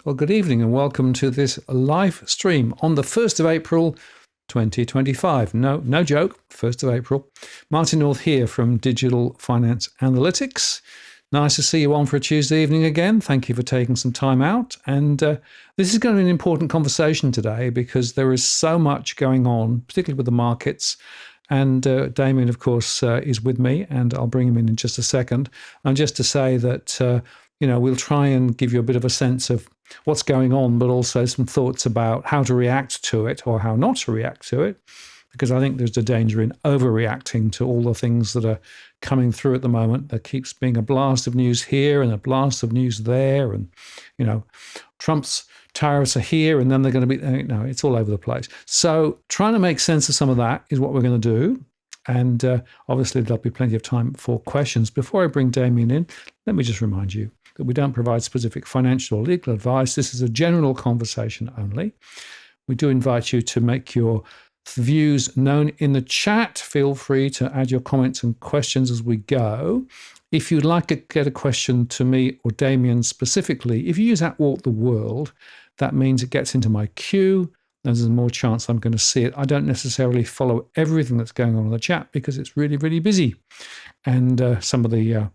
Well, good evening and welcome to this live stream on the 1st of April, 2025. No joke, 1st of April. Martin North here from Digital Finance Analytics. Nice to see you on for a Tuesday evening again. Thank you for taking some time out. And this is going to be an important conversation today because there is so much going on, particularly with the markets. And Damien, of course, is with me, and I'll bring him in just a second. And just to say that, we'll try and give you a bit of a sense of what's going on, but also some thoughts about how to react to it or how not to react to it. Because I think there's a danger in overreacting to all the things that are coming through at the moment. There keeps being a blast of news here and a blast of news there. And, Trump's tariffs are here and then they're going to be, it's all over the place. So trying to make sense of some of that is what we're going to do. And obviously there'll be plenty of time for questions. Before I bring Damien in, let me just remind you that we don't provide specific financial or legal advice. This is a general conversation only. We do invite you to make your views known in the chat. Feel free to add your comments and questions as we go. If you'd like to get a question to me or Damien specifically, if you use @WalkTheWorld, that means it gets into my queue. There's more chance I'm going to see it. I don't necessarily follow everything that's going on in the chat because it's really, really busy. And some of the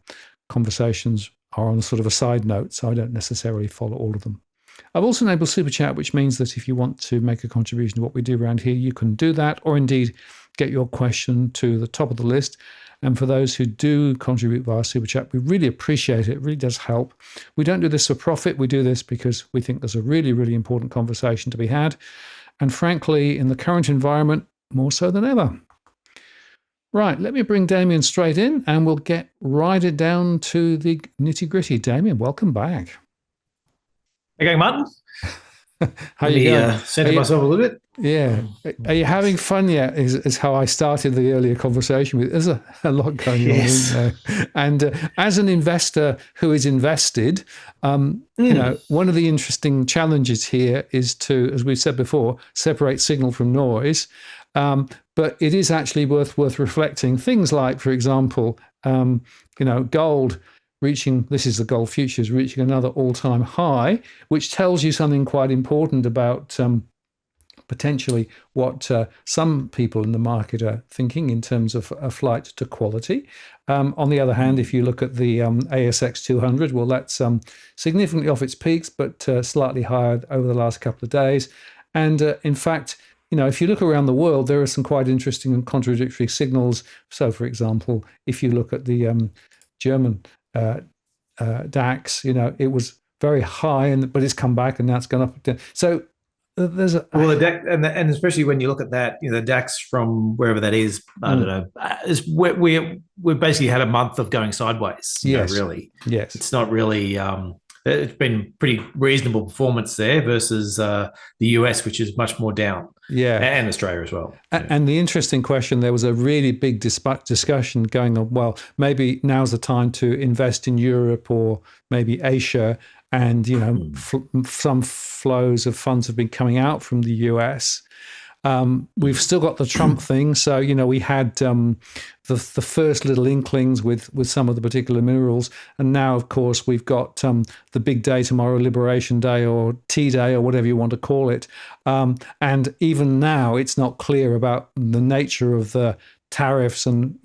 conversations are on sort of a side note, so I don't necessarily follow all of them. I've also enabled Super Chat, which means that if you want to make a contribution to what we do around here, you can do that, or indeed get your question to the top of the list. And for those who do contribute via Super Chat, we really appreciate it. It really does help. We don't do this for profit. We do this because we think there's a really, really important conversation to be had. And frankly, in the current environment, more so than ever. Right, let me bring Damien straight in and we'll get right down to the nitty-gritty. Damien, welcome back. Hey, going, Martin? How are you going? Centre myself a little bit. Yeah. Are you having fun yet? Is how I started the earlier conversation with. There's a lot going on, isn't there? And as an investor who is invested, one of the interesting challenges here is to, as we've said before, separate signal from noise. But it is actually worth reflecting. Things like, for example, gold reaching, this is the gold futures, reaching another all-time high, which tells you something quite important about potentially what some people in the market are thinking in terms of a flight to quality. On the other hand, if you look at the ASX 200, well, that's significantly off its peaks, but slightly higher over the last couple of days. And in fact, if you look around the world, there are some quite interesting and contradictory signals. So, for example, if you look at the German DAX, it was very high, but it's come back and now it's gone up again. So there's the DAX, and especially when you look at that, the DAX from wherever that is, I don't know, we've basically had a month of going sideways. Yes, really. Yes, it's not really. It's been pretty reasonable performance there versus the US, which is much more down. Yeah, and Australia as well. And the interesting question, there was a really big discussion going on. Well, maybe now's the time to invest in Europe or maybe Asia. And, some flows of funds have been coming out from the US. We've still got the Trump thing. So, we had the first little inklings with some of the particular minerals. And now, of course, we've got the big day tomorrow, Liberation Day or T-Day or whatever you want to call it. And even now, it's not clear about the nature of the tariffs. And,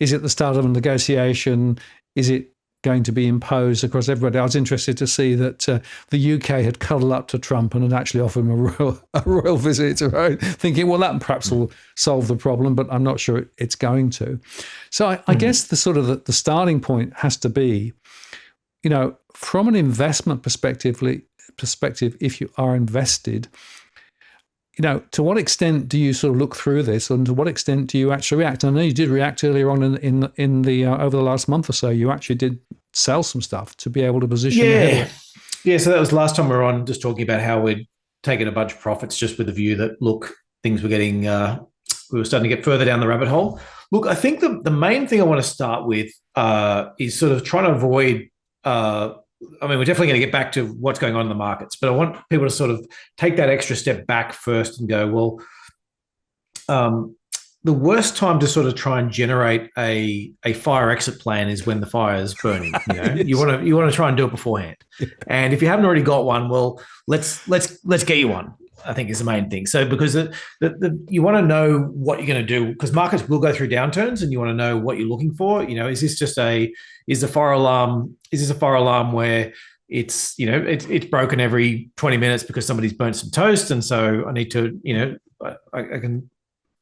is it the start of a negotiation? Is it going to be imposed across everybody? I was interested to see that the UK had cuddled up to Trump and had actually offered him a royal visit, thinking, well, that perhaps will solve the problem, but I'm not sure it's going to. So I guess the sort of the starting point has to be, from an investment perspective, if you are invested, to what extent do you sort of look through this, and to what extent do you actually react? I know you did react earlier on in the over the last month or so. You actually did sell some stuff to be able to position. Yeah. So that was last time we were on, just talking about how we'd taken a bunch of profits, just with the view that things were getting, we were starting to get further down the rabbit hole. Look, I think the main thing I want to start with is sort of trying to avoid. We're definitely going to get back to what's going on in the markets, but I want people to sort of take that extra step back first and go, well, the worst time to sort of try and generate a fire exit plan is when the fire is burning. Yes. You want to try and do it beforehand. Yeah. And if you haven't already got one, well, let's get you one, I think, is the main thing. So because you want to know what you're going to do, because markets will go through downturns, and you want to know what you're looking for. Is this a fire alarm where it's broken every 20 minutes because somebody's burnt some toast, and so I need to, I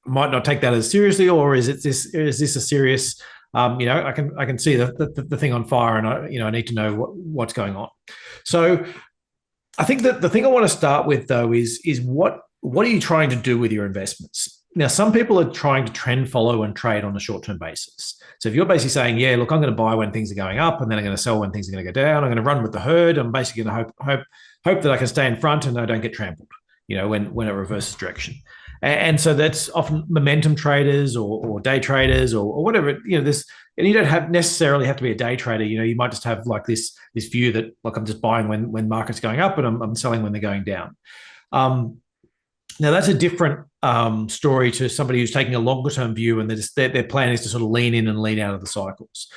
might not take that as seriously, or is this a serious, I can see the thing on fire, and I need to know what's going on. So I think that the thing I want to start with, though, is what are you trying to do with your investments? Now, some people are trying to trend follow and trade on a short-term basis. So if you're basically saying, yeah, look, I'm going to buy when things are going up, and then I'm going to sell when things are going to go down, I'm going to run with the herd, I'm basically going to hope that I can stay in front and I don't get trampled, when it reverses direction. And so that's often momentum traders or day traders or whatever. And you don't necessarily have to be a day trader. You might just have like this view that, like, I'm just buying when market's going up, and I'm selling when they're going down. Now that's a different story to somebody who's taking a longer term view, and their plan is to sort of lean in and lean out of the cycles,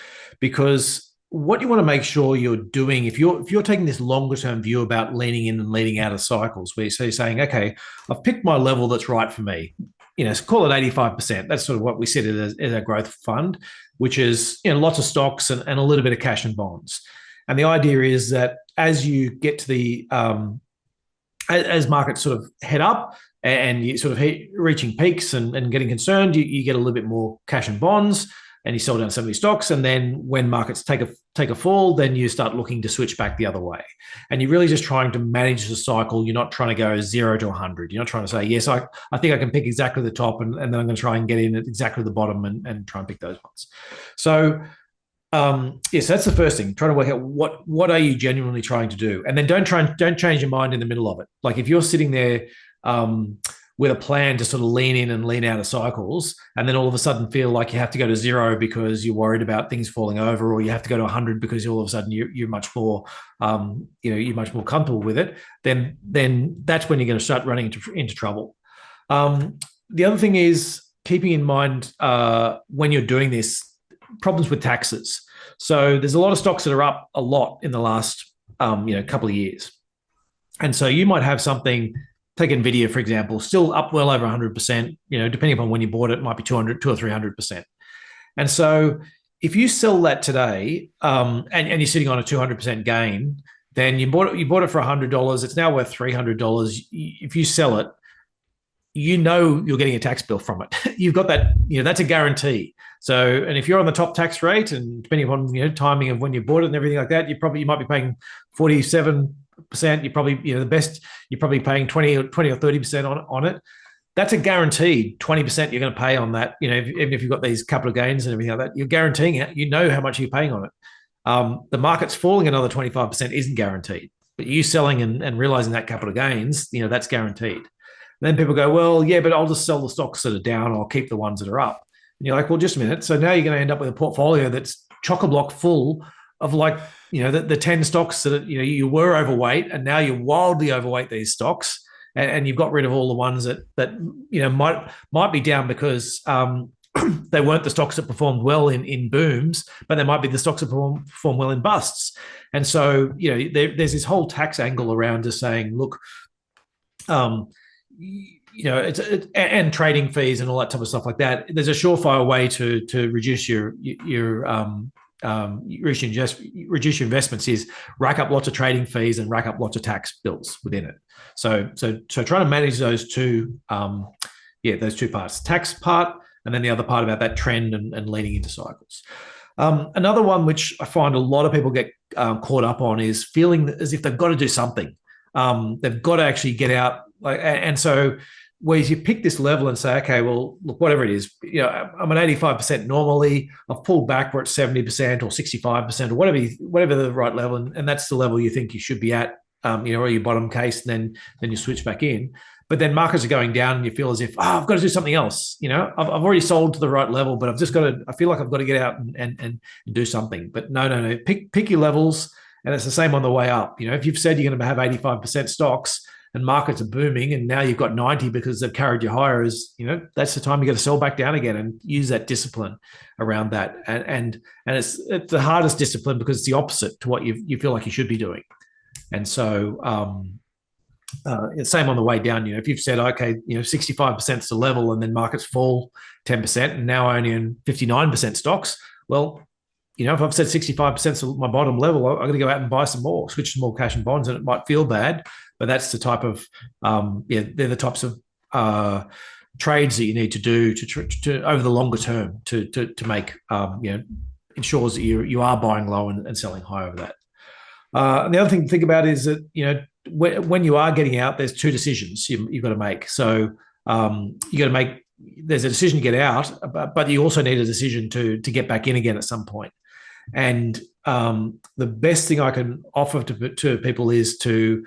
because what you want to make sure you're doing, if you're taking this longer term view about leaning in and leaning out of cycles, where you're saying, okay, I've picked my level that's right for me, call it 85%. That's sort of what we set it as a growth fund, which is lots of stocks and a little bit of cash and bonds. And the idea is that as you get to the as markets sort of head up and you sort of reaching peaks and getting concerned, you get a little bit more cash and bonds, and you sell down some of these stocks. And then when markets take a fall, then you start looking to switch back the other way. And you're really just trying to manage the cycle. You're not trying to go 0 to 100. You're not trying to say, yes, I think I can pick exactly the top, and then I'm going to try and get in at exactly the bottom and try and pick those ones. So yes, that's the first thing. Trying to work out what are you genuinely trying to do, and then don't change your mind in the middle of it. Like if you're sitting there with a plan to sort of lean in and lean out of cycles, and then all of a sudden feel like you have to go to 0 because you're worried about things falling over, or you have to go to 100 because all of a sudden you're much more you're much more comfortable with it, then that's when you're going to start running into trouble. The other thing is keeping in mind when you're doing this, problems with taxes. So there's a lot of stocks that are up a lot in the last couple of years, and so you might have something. Take NVIDIA, for example, still up well over 100%, depending upon when you bought it, might be 200 or 300%. And so if you sell that today and you're sitting on a 200% gain, then you bought it for $100. It's now worth $300. If you sell it, you're getting a tax bill from it. You've got that, that's a guarantee. So, and if you're on the top tax rate, and depending upon timing of when you bought it and everything like that, you might be paying 47%. You're probably the best. You're probably paying 20 or 30% on it. That's a guaranteed 20% you're going to pay on that. Even if you've got these capital gains and everything like that, you're guaranteeing it. You know how much you're paying on it. The market's falling another 25% isn't guaranteed, but you selling and realizing that capital gains, that's guaranteed. And then people go, well, yeah, but I'll just sell the stocks that are down. I'll keep the ones that are up. And you're like, well, just a minute. So now you're going to end up with a portfolio that's chock-a-block full of the 10 stocks that you were overweight, and now you're wildly overweight these stocks, and you've got rid of all the ones that might be down because they weren't the stocks that performed well in booms, but they might be the stocks that perform well in busts. And so there's this whole tax angle around just saying, look, and trading fees and all that type of stuff like that. There's a surefire way to reduce your reduce your investments is rack up lots of trading fees and rack up lots of tax bills within it. So trying to manage those two parts, tax part, and then the other part about that trend and leading into cycles. Another one which I find a lot of people get caught up on is feeling as if they've got to do something. They've got to actually get out, and so whereas you pick this level and say, okay, well, look, whatever it is, I'm at 85% normally. I've pulled back, we're at 70% or 65% or whatever the right level, and that's the level you think you should be at, or your bottom case, and then you switch back in. But then markets are going down, and you feel as if, I've got to do something else. I've already sold to the right level, but I feel like I've got to get out and do something. But no. Pick your levels, and it's the same on the way up. If you've said you're going to have 85% stocks, and markets are booming, and now you've got 90 because they've carried you higher, that's the time you got to sell back down again and use that discipline around that. And it's the hardest discipline because it's the opposite to what you feel like you should be doing. And so same on the way down. If you've said, okay, 65% is the level, and then markets fall 10%, and now only in 59% stocks, well, if I've said 65% is my bottom level, I'm going to go out and buy some more, switch to more cash and bonds, and it might feel bad, but that's the type of, they're the types of trades that you need to do to over the longer term to make, ensures that you are buying low and selling high over that. And the other thing to think about is that, when you are getting out, there's two decisions you've got to make. So you got to make, there's a decision to get out, but you also need a decision to get back in again at some point. And the best thing I can offer to people is to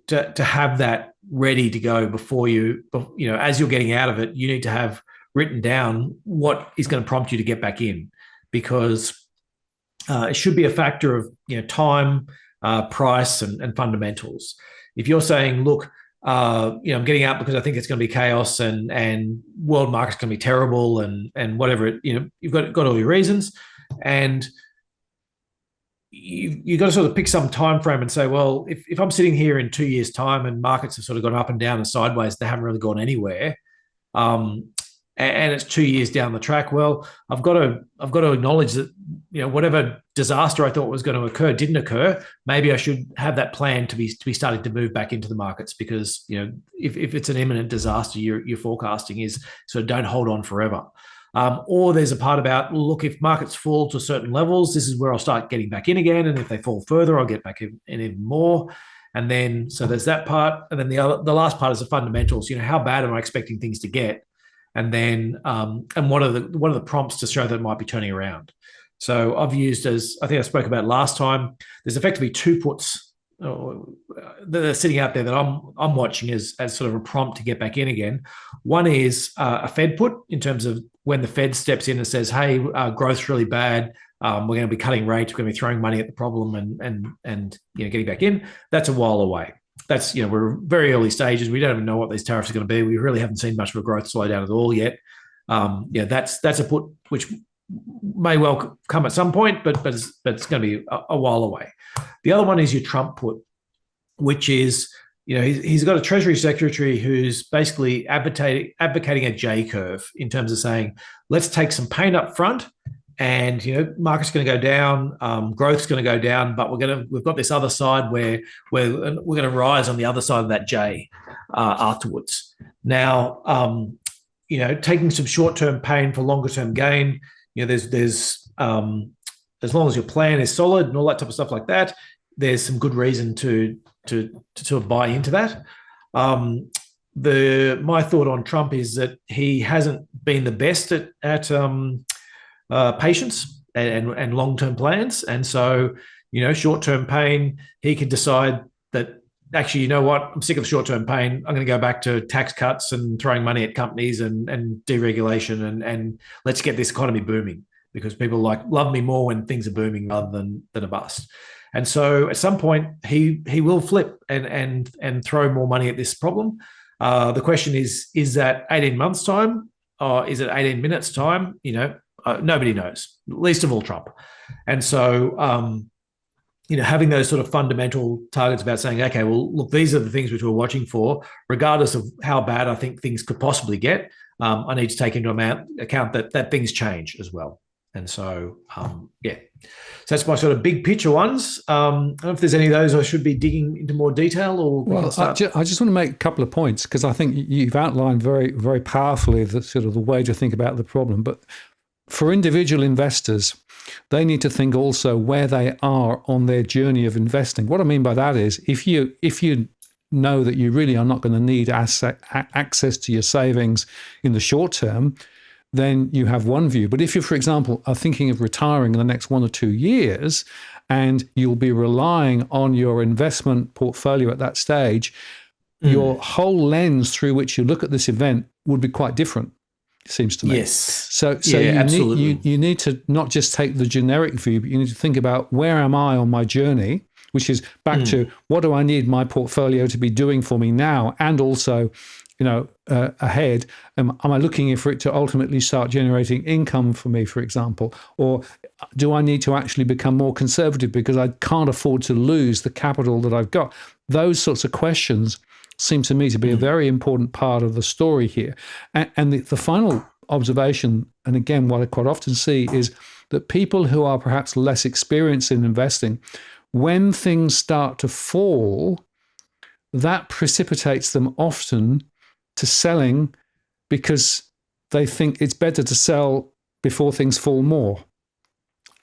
have that ready to go before as you're getting out of it, you need to have written down what is going to prompt you to get back in, because it should be a factor of time, price, and fundamentals. If you're saying, look, I'm getting out because I think it's going to be chaos and world market's going to be terrible and whatever, you've got all your reasons, and you've got to sort of pick some time frame and say, well, if I'm sitting here in 2 years' time and markets have sort of gone up and down and sideways, they haven't really gone anywhere, and it's 2 years down the track, well, I've got to acknowledge that whatever disaster I thought was going to occur didn't occur. Maybe I should have that plan to be starting to move back into the markets, because if it's an imminent disaster you're forecasting, is so don't hold on forever. Or there's a part about, look, if markets fall to certain levels, this is where I'll start getting back in again, and if they fall further, I'll get back in even more. And then so there's that part, and then the last part is the fundamentals. How bad am I expecting things to get? And then and what are the prompts to show that it might be turning around? So I've used, as I think I spoke about last time, there's effectively two puts that are sitting out there that I'm watching as sort of a prompt to get back in again. One is a Fed put, in terms of when the Fed steps in and says, hey, growth's really bad, we're going to be cutting rates, we're going to be throwing money at the problem and getting back in. That's a while away. That's, we're very early stages. We don't even know what these tariffs are going to be. We really haven't seen much of a growth slowdown at all yet. That's a put which may well come at some point, but it's going to be a while away. The other one is your Trump put, which is, he's got a Treasury Secretary who's basically advocating a J curve, in terms of saying, let's take some pain up front, and market's going to go down, growth's going to go down, but we've got this other side where we're going to rise on the other side of that J afterwards. Now, taking some short-term pain for longer-term gain. There's as long as your plan is solid and all that type of stuff like that, there's some good reason to sort of buy into that. My thought on Trump is that he hasn't been the best at patience and long-term plans, and so short-term pain, he can decide that, actually, you know what, I'm sick of the short-term pain, I'm going to go back to tax cuts and throwing money at companies and deregulation and let's get this economy booming, because people love me more when things are booming rather than a bust. And so at some point he will flip and throw more money at this problem. The question is that 18 months time, or is it 18 minutes time? Nobody knows, least of all Trump. And so having those sort of fundamental targets about saying, okay, well, look, these are the things which we're watching for, regardless of how bad I think things could possibly get. I need to take into account that things change as well. And so, so that's my sort of big picture ones. I don't know if there's any of those I should be digging into more detail, or I just want to make a couple of points, because I think you've outlined very, very powerfully the sort of the way to think about the problem. But for individual investors, they need to think also where they are on their journey of investing. What I mean by that is, if you know that you really are not going to need access to your savings in the short term, then you have one view. But if you, for example, are thinking of retiring in the next 1 or 2 years, and you'll be relying on your investment portfolio at that stage, your whole lens through which you look at this event would be quite different, it seems to me. Yes. So you need to not just take the generic view, but you need to think about, where am I on my journey, which is back to what do I need my portfolio to be doing for me now, and also, ahead. Am I looking for it to ultimately start generating income for me, for example, or do I need to actually become more conservative because I can't afford to lose the capital that I've got? Those sorts of questions seem to me to be a very important part of the story here. And the final observation, and again, what I quite often see is that people who are perhaps less experienced in investing, when things start to fall, that precipitates them often to selling because they think it's better to sell before things fall more.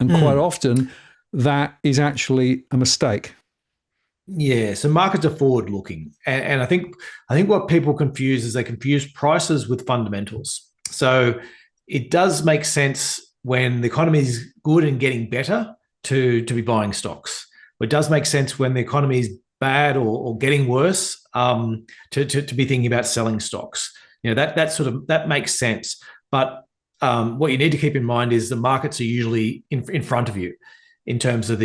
And quite often that is actually a mistake. Yeah, so markets are forward-looking, and I think what people confuse is they confuse prices with fundamentals. So it does make sense when the economy is good and getting better to be buying stocks. It does make sense when the economy is bad or getting worse to be thinking about selling stocks. That makes sense. But what you need to keep in mind is the markets are usually in front of you in terms of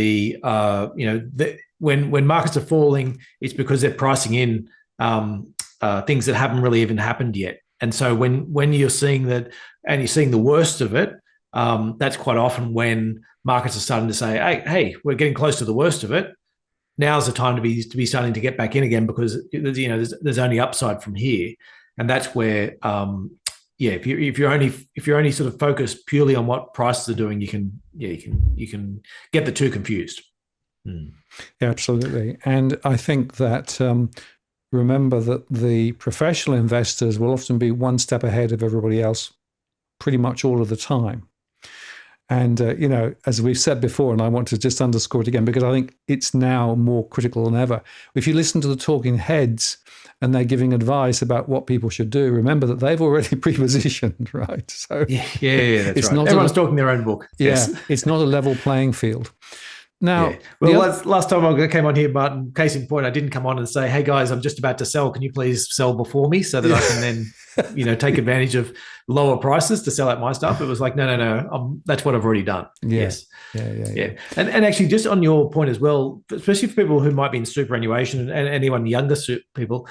when markets are falling, it's because they're pricing in things that haven't really even happened yet. And so when you're seeing that and you're seeing the worst of it, that's quite often when markets are starting to say, hey, we're getting close to the worst of it. Now's the time to be starting to get back in again, because there's only upside from here. And that's where if you're only sort of focused purely on what prices are doing, you can get the two confused. Yeah, absolutely. And I think that remember that the professional investors will often be one step ahead of everybody else pretty much all of the time. And, as we've said before, and I want to just underscore it again, because I think it's now more critical than ever. If you listen to the talking heads and they're giving advice about what people should do, remember that they've already pre-positioned, right? So yeah, that's it's right. Not everyone's talking their own book. Yeah, Yes. It's not a level playing field. Now, last time I came on here, Martin, case in point, I didn't come on and say, hey guys, I'm just about to sell. Can you please sell before me so that I can then, take advantage of lower prices to sell out my stuff? It was like, no. That's what I've already done. Yes. Yeah. And actually, just on your point as well, especially for people who might be in superannuation and anyone younger people,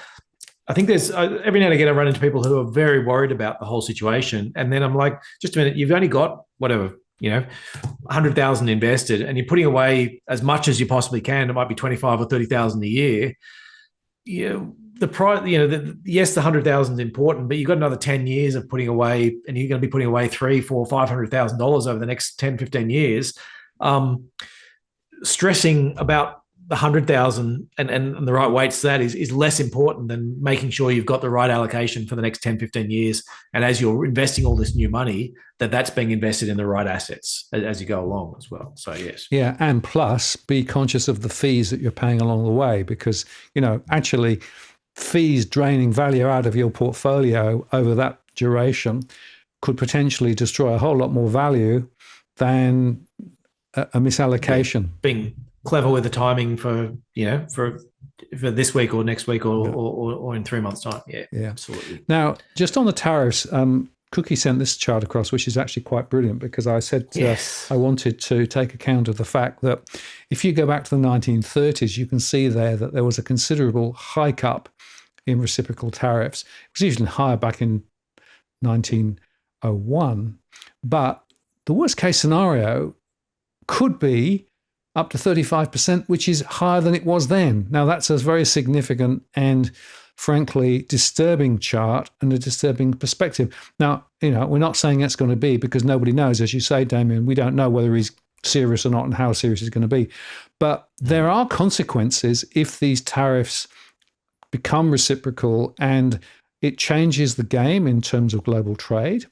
I think there's every now and again I run into people who are very worried about the whole situation. And then I'm like, just a minute, you've only got whatever, 100,000 invested, and you're putting away as much as you possibly can. It might be 25 or 30,000 a year. The price, yes, the 100,000 is important, but you've got another 10 years of putting away, and you're going to be putting away $300,000, $400,000, $500,000 over the next 10, 15 years. Stressing about the 100,000 and the right weights to that is less important than making sure you've got the right allocation for the next 10, 15 years. And as you're investing all this new money, that's being invested in the right assets as you go along as well. So, yes. Yeah. And plus be conscious of the fees that you're paying along the way, because, actually fees draining value out of your portfolio over that duration could potentially destroy a whole lot more value than a misallocation. Being clever with the timing for this week or next week or in 3 months' time. Yeah, absolutely. Now, just on the tariffs, Cookie sent this chart across, which is actually quite brilliant, because I said I wanted to take account of the fact that if you go back to the 1930s, you can see there was a considerable hike up in reciprocal tariffs. It was usually higher back in 1901, but the worst case scenario could be up to 35%, which is higher than it was then. Now, that's a very significant and frankly disturbing chart and a disturbing perspective. Now, we're not saying that's going to be, because nobody knows. As you say, Damien, we don't know whether he's serious or not and how serious he's going to be. But there are consequences if these tariffs become reciprocal, and it changes the game in terms of global trade.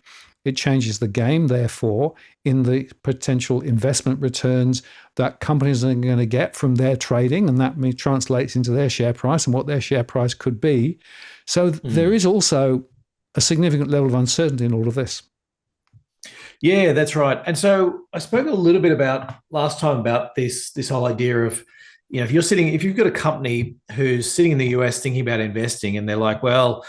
It changes the game, therefore, in the potential investment returns that companies are going to get from their trading, and that translates into their share price and what their share price could be. So there is also a significant level of uncertainty in all of this. Yeah, that's right. And so I spoke a little bit about last time about this whole idea of, if you've got a company who's sitting in the US thinking about investing, and they're like, well,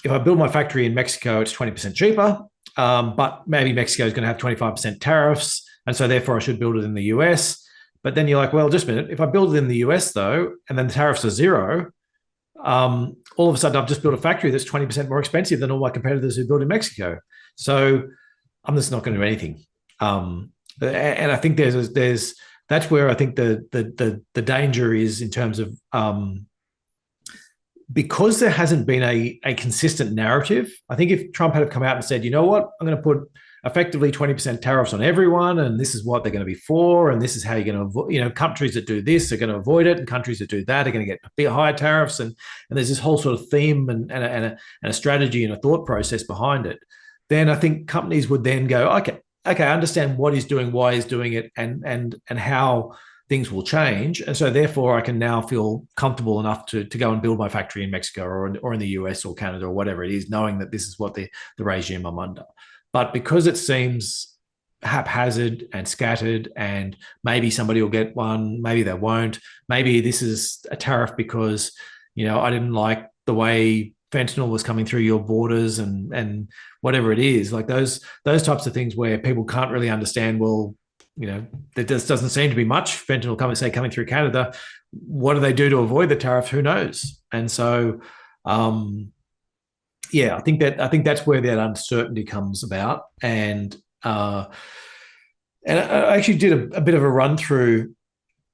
if I build my factory in Mexico, it's 20% cheaper. But maybe Mexico is going to have 25% tariffs, and so therefore I should build it in the US. But then you're like, well, just a minute. If I build it in the US though, and then the tariffs are zero, all of a sudden I've just built a factory that's 20% more expensive than all my competitors who build in Mexico. So I'm just not going to do anything. And I think there's that's where I think the danger is in terms of because there hasn't been a consistent narrative. I think if Trump had come out and said, you know what, I'm going to put effectively 20% tariffs on everyone, and this is what they're going to be for, and this is how you're going to avoid, countries that do this are going to avoid it, and countries that do that are going to get higher tariffs, and there's this whole sort of theme and a strategy and a thought process behind it. Then I think companies would then go, okay, I understand what he's doing, why he's doing it, and how things will change. And so therefore I can now feel comfortable enough to go and build my factory in Mexico or in the US or Canada or whatever it is, knowing that this is what the regime I'm under. But because it seems haphazard and scattered, and maybe somebody will get one, maybe they won't, maybe this is a tariff because, I didn't like the way fentanyl was coming through your borders and whatever it is, like those types of things where people can't really understand, well, there just doesn't seem to be much fentanyl coming through Canada. What do they do to avoid the tariff? Who knows? And so, I think that's where that uncertainty comes about. And I actually did a bit of a run through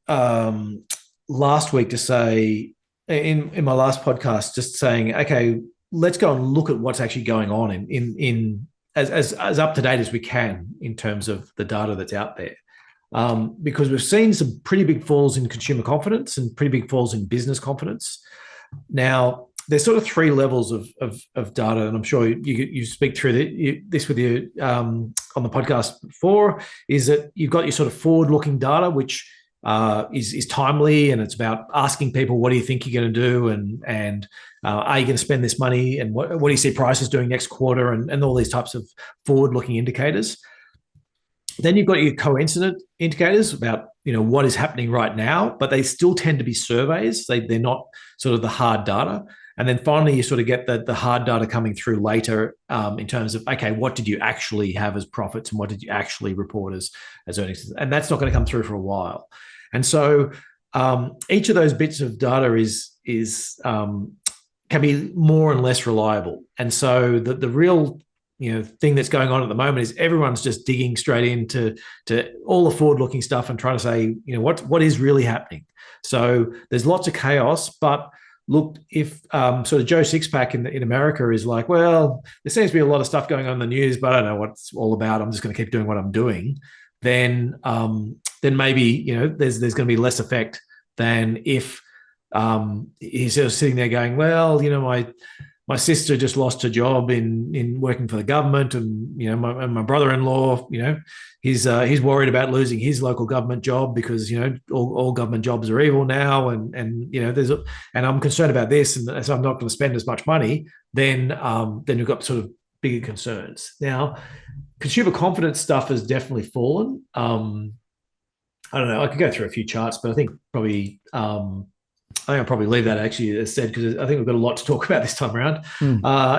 last week to say in my last podcast, just saying, okay, let's go and look at what's actually going on in as up to date as we can in terms of the data that's out there. Because we've seen some pretty big falls in consumer confidence and pretty big falls in business confidence. Now, there's sort of three levels of data, and I'm sure you speak through this with you on the podcast before, is that you've got your sort of forward-looking data, which is timely, and it's about asking people, what do you think you're going to do, and are you going to spend this money, and what do you see prices doing next quarter, and all these types of forward-looking indicators. Then you've got your coincident indicators about what is happening right now, but they still tend to be surveys. They're not sort of the hard data. And then finally, you sort of get the hard data coming through later in terms of, okay, what did you actually have as profits and what did you actually report as earnings? And that's not going to come through for a while. And so each of those bits of data can be more and less reliable. And so the real thing that's going on at the moment is everyone's just digging straight into all the forward-looking stuff and trying to say, what is really happening. So there's lots of chaos, but look, if sort of Joe Sixpack in America is like, well, there seems to be a lot of stuff going on in the news, but I don't know what it's all about. I'm just going to keep doing what I'm doing. Then maybe there's going to be less effect than if he's sort of sitting there going, well, my sister just lost her job in working for the government, and my brother-in-law, he's worried about losing his local government job because all government jobs are evil now, and and I'm concerned about this, and so I'm not going to spend as much money. Then you've got sort of bigger concerns. Now, consumer confidence stuff has definitely fallen. I don't know. I could go through a few charts, but I think probably. I think I'll probably leave that actually as said, because I think we've got a lot to talk about this time around.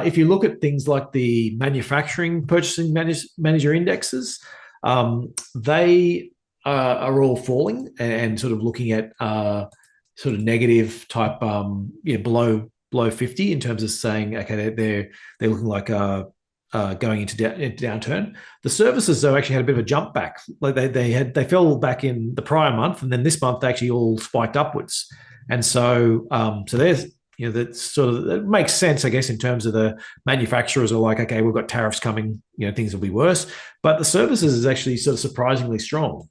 If you look at things like the manufacturing purchasing manager indexes, they are all falling and sort of looking at sort of negative type, below 50 in terms of saying, okay, they're looking like going into downturn. The services though actually had a bit of a jump back. Like they fell back in the prior month, and then this month they actually all spiked upwards. And so, there's, that sort of, it makes sense, I guess, in terms of the manufacturers are like, okay, we've got tariffs coming, things will be worse. But the services is actually sort of surprisingly strong.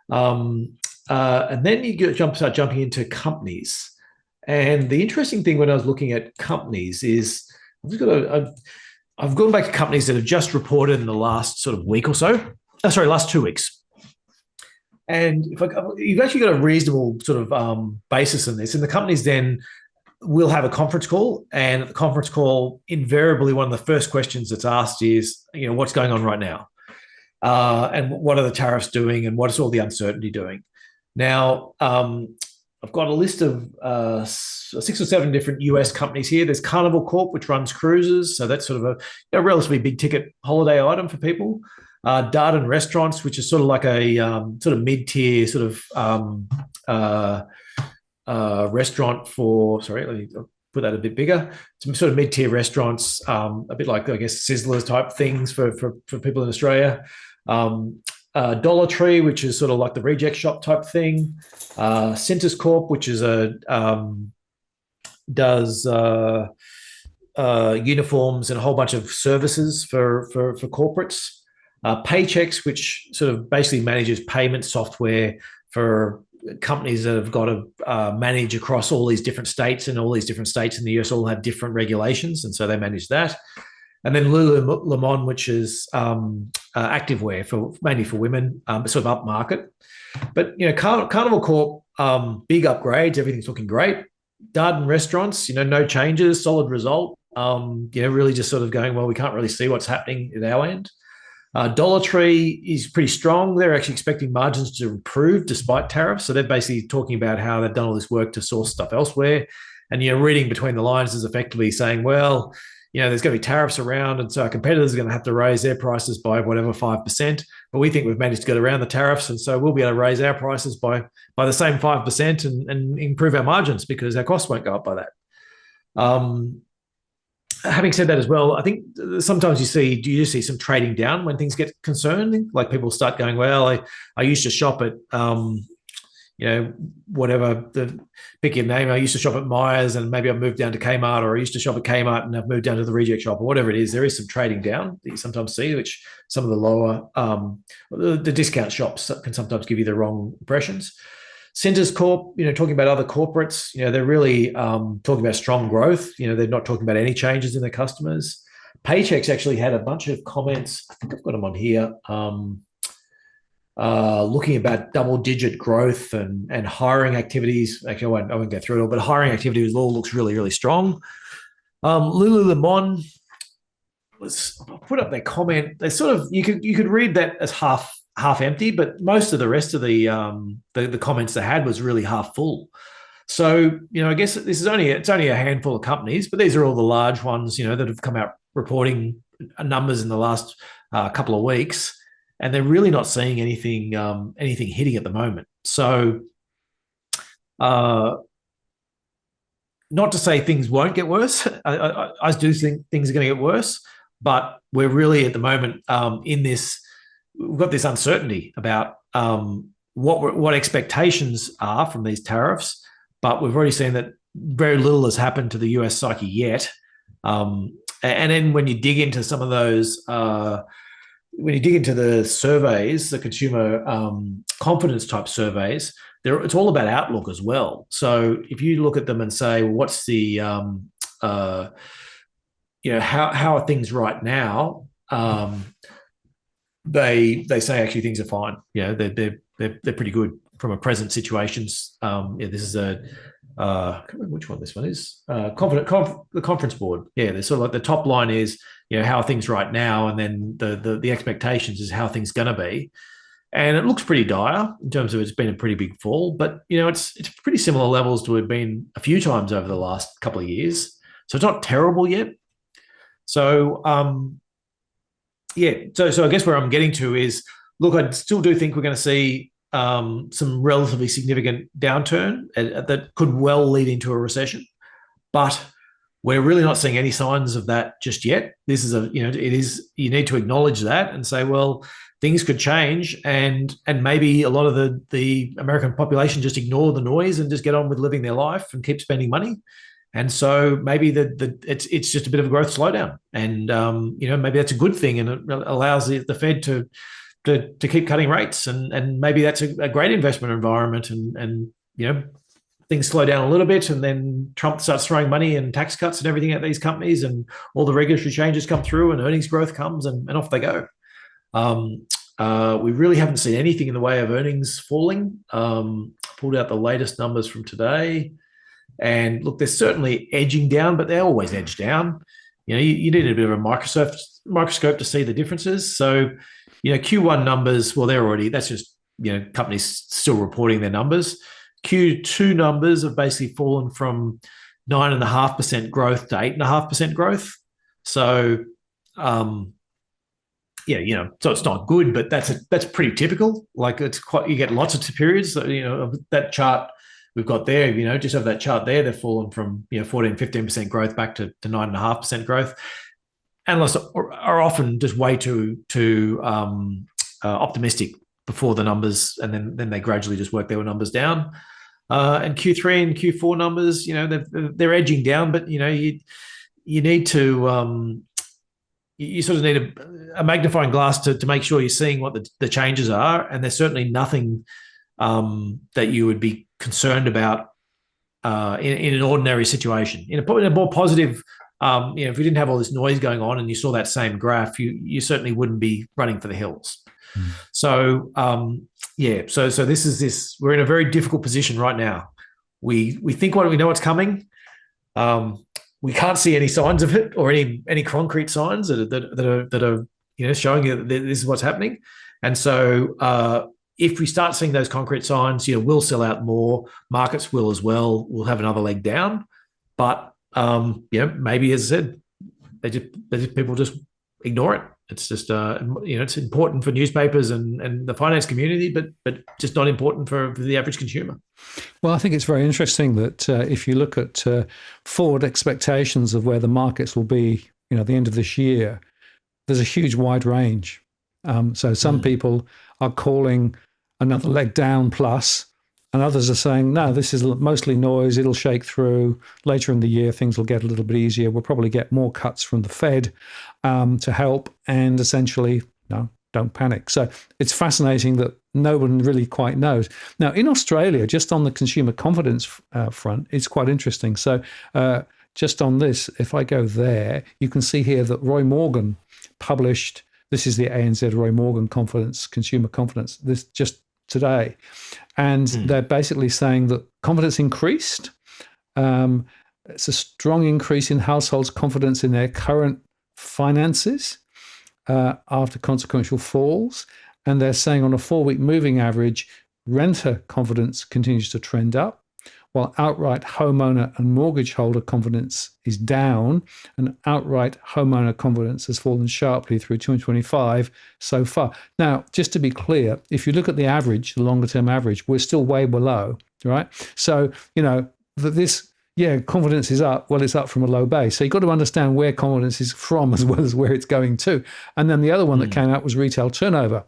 And then you start jumping into companies. And the interesting thing when I was looking at companies is I've gone back to companies that have just reported in the last sort of week or so. Last 2 weeks. And you've actually got a reasonable sort of basis in this. And the companies then will have a conference call. And at the conference call, invariably, one of the first questions that's asked is, what's going on right now? And what are the tariffs doing? And what is all the uncertainty doing? Now, I've got a list of 6 or 7 different US companies here. There's Carnival Corp, which runs cruises. So that's sort of a relatively big ticket holiday item for people. Darden Restaurants, which is sort of like a sort of mid-tier sort of restaurant for, sorry, let me put that a bit bigger. Some sort of mid-tier restaurants, a bit like, I guess, Sizzlers type things for people in Australia. Dollar Tree, which is sort of like the reject shop type thing. Centres Corp, which is does uniforms and a whole bunch of services for corporates. Paychecks, which sort of basically manages payment software for companies that have got to manage across all these different states, and all these different states in the US all have different regulations, and so they manage that. And then Lululemon, which is activewear mainly for women, sort of upmarket. But Carnival Corp, big upgrades, everything's looking great. Darden Restaurants, no changes, solid result. Really just sort of going, well, we can't really see what's happening at our end. Dollar Tree is pretty strong. They're actually expecting margins to improve despite tariffs. So they're basically talking about how they've done all this work to source stuff elsewhere. And, reading between the lines is effectively saying, well, there's going to be tariffs around, and so our competitors are going to have to raise their prices by whatever 5%. But we think we've managed to get around the tariffs, and so we'll be able to raise our prices by the same 5% and improve our margins because our costs won't go up by that. Having said that as well, I think sometimes you see some trading down when things get concerning. Like people start going, well, I used to shop at whatever, pick your name. I used to shop at Myers and maybe I've moved down to Kmart, or I used to shop at Kmart and I've moved down to the reject shop, or whatever it is. There is some trading down that you sometimes see, which some of the lower, the discount shops can sometimes give you the wrong impressions. Centres Corp, talking about other corporates, they're really talking about strong growth. They're not talking about any changes in their customers. Paychecks actually had a bunch of comments. I think I've got them on here. Looking about double-digit growth and hiring activities. Actually, I won't go through it all, but hiring activities all looks really, really strong. Lululemon put up their comment. They sort of you could read that as half empty, but most of the rest of the comments they had was really half full. So I guess it's only a handful of companies, but these are all the large ones that have come out reporting numbers in the last couple of weeks. And they're really not seeing anything hitting at the moment. So, not to say things won't get worse. I do think things are going to get worse, but we're really at the moment in this. We've got this uncertainty about what expectations are from these tariffs, but we've already seen that very little has happened to the US psyche yet. And then when you dig into some of those. When you dig into the surveys, the consumer confidence type surveys, it's all about outlook as well. So if you look at them and say, well, what's the, how are things right now? They say actually things are fine. They're pretty good from a present situations. This is a I can't remember which one this one is. The conference board. Yeah, they're sort of like the top line is how are things right now, and then the expectations is how things going to be, and it looks pretty dire in terms of it's been a pretty big fall, but it's pretty similar levels to have been a few times over the last couple of years, so it's not terrible yet. So so I guess where I'm getting to is, look, I still do think we're going to see some relatively significant downturn that could well lead into a recession, but we're really not seeing any signs of that just yet. This is you need to acknowledge that and say, well, things could change, and maybe a lot of the American population just ignore the noise and just get on with living their life and keep spending money. And so maybe it's just a bit of a growth slowdown, and maybe that's a good thing, and it allows the Fed to keep cutting rates, and maybe that's a great investment environment, and things slow down a little bit, and then Trump starts throwing money and tax cuts and everything at these companies, and all the regulatory changes come through, and earnings growth comes, and off they go. We really haven't seen anything in the way of earnings falling. Pulled out the latest numbers from today, and look, they're certainly edging down, but they always edge down. You need a bit of a microscope to see the differences. So, Q1 numbers, well, that's just companies still reporting their numbers. Q2 numbers have basically fallen from 9.5% growth to 8.5% growth. So yeah, so it's not good, but that's pretty typical. Like it's quite, you get lots of periods. That chart we've got there, just over that chart there, they've fallen from 14, 15% growth back to 9.5% growth. Analysts are often just way too optimistic before the numbers, and then they gradually just work their numbers down. And Q3 and Q4 numbers, they're edging down, but you need to you sort of need a magnifying glass to make sure you're seeing what the changes are. And there's certainly nothing that you would be concerned about in an ordinary situation. In a more positive, if we didn't have all this noise going on and you saw that same graph, you certainly wouldn't be running for the hills. So so this is we're in a very difficult position right now. We think we know what's coming. We can't see any signs of it or any concrete signs that are showing you that this is what's happening. And so if we start seeing those concrete signs, we'll sell out more. Markets will as well. We'll have another leg down, but maybe, as I said, people just ignore it. It's just it's important for newspapers and the finance community, but just not important for the average consumer. Well, I think it's very interesting that if you look at forward expectations of where the markets will be, at the end of this year, there's a huge wide range. So some people are calling another leg down plus, and others are saying, no, this is mostly noise. It'll shake through. Later in the year, things will get a little bit easier. We'll probably get more cuts from the Fed to help. And essentially, no, don't panic. So it's fascinating that no one really quite knows. Now, in Australia, just on the consumer confidence front, it's quite interesting. So just on this, if I go there, you can see here that Roy Morgan published, this is the ANZ Roy Morgan consumer confidence, this just today. And they're basically saying that confidence increased. It's a strong increase in households' confidence in their current finances after consequential falls. And they're saying on a 4-week moving average, renter confidence continues to trend up, while outright homeowner and mortgage holder confidence is down, and outright homeowner confidence has fallen sharply through 2025 so far. Now, just to be clear, if you look at the average, the longer term average, we're still way below, right? So, confidence is up. Well, it's up from a low base. So you've got to understand where confidence is from as well as where it's going to. And then the other one that came out was retail turnover.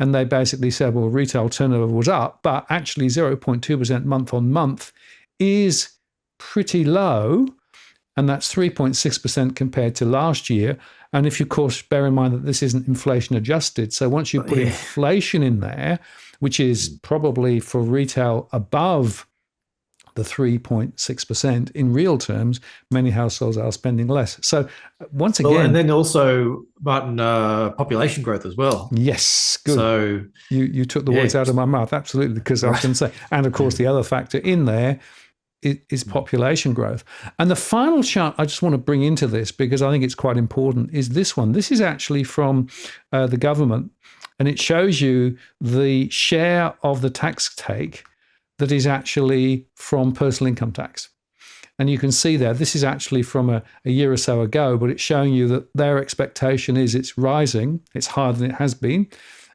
And they basically said, well, retail turnover was up, but actually 0.2% month on month is pretty low. And that's 3.6% compared to last year. And if you, of course, bear in mind that this isn't inflation adjusted. So once you put inflation in there, which is probably for retail above the 3.6%, in real terms, many households are spending less. So once again... and then also, Martin, population growth as well. Yes, good. So you took the words out of my mouth, absolutely, because I was going to say, and of course the other factor in there is population growth. And the final chart I just want to bring into this, because I think it's quite important, is this one. This is actually from the government, and it shows you the share of the tax take that is actually from personal income tax. And you can see there, this is actually from a year or so ago, but it's showing you that their expectation is it's rising, it's higher than it has been,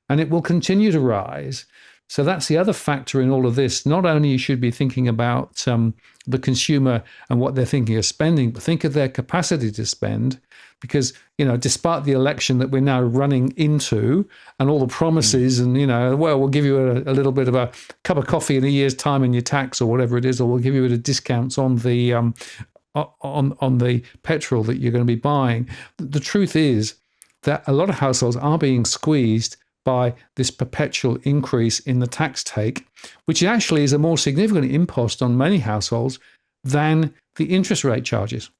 and it will continue to rise. So that's the other factor in all of this. Not only you should be thinking about the consumer and what they're thinking of spending, but think of their capacity to spend. Because, despite the election that we're now running into and all the promises and, we'll give you a little bit of a cup of coffee in a year's time in your tax or whatever it is, or we'll give you a discounts on the on the petrol that you're going to be buying. The truth is that a lot of households are being squeezed by this perpetual increase in the tax take, which actually is a more significant impost on many households than the interest rate charges.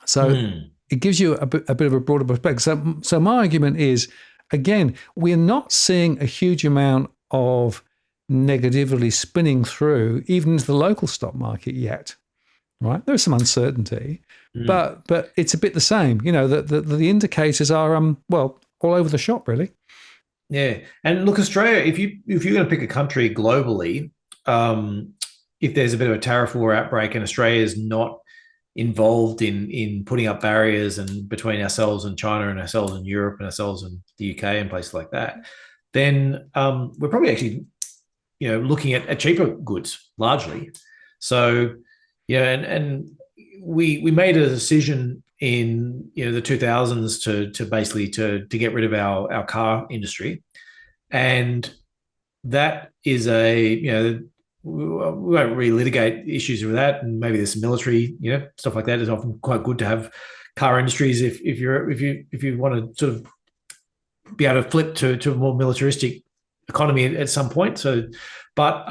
So it gives you a bit of a broader perspective. So my argument is, again, we're not seeing a huge amount of negatively spinning through even into the local stock market yet, right? There's some uncertainty, but it's a bit the same. The indicators are, all over the shop, really. Yeah. And look, Australia, if you're going to pick a country globally, if there's a bit of a tariff war outbreak and Australia is not involved in putting up barriers and between ourselves and China and ourselves and Europe and ourselves and the UK and places like that, then we're probably actually, looking at cheaper goods largely. So, and we made a decision in the 2000s to basically to get rid of our car industry, and that is we won't relitigate issues with that, and maybe there's some military, stuff like that. It's often quite good to have car industries if you want to sort of be able to flip to a more militaristic economy at some point. So, but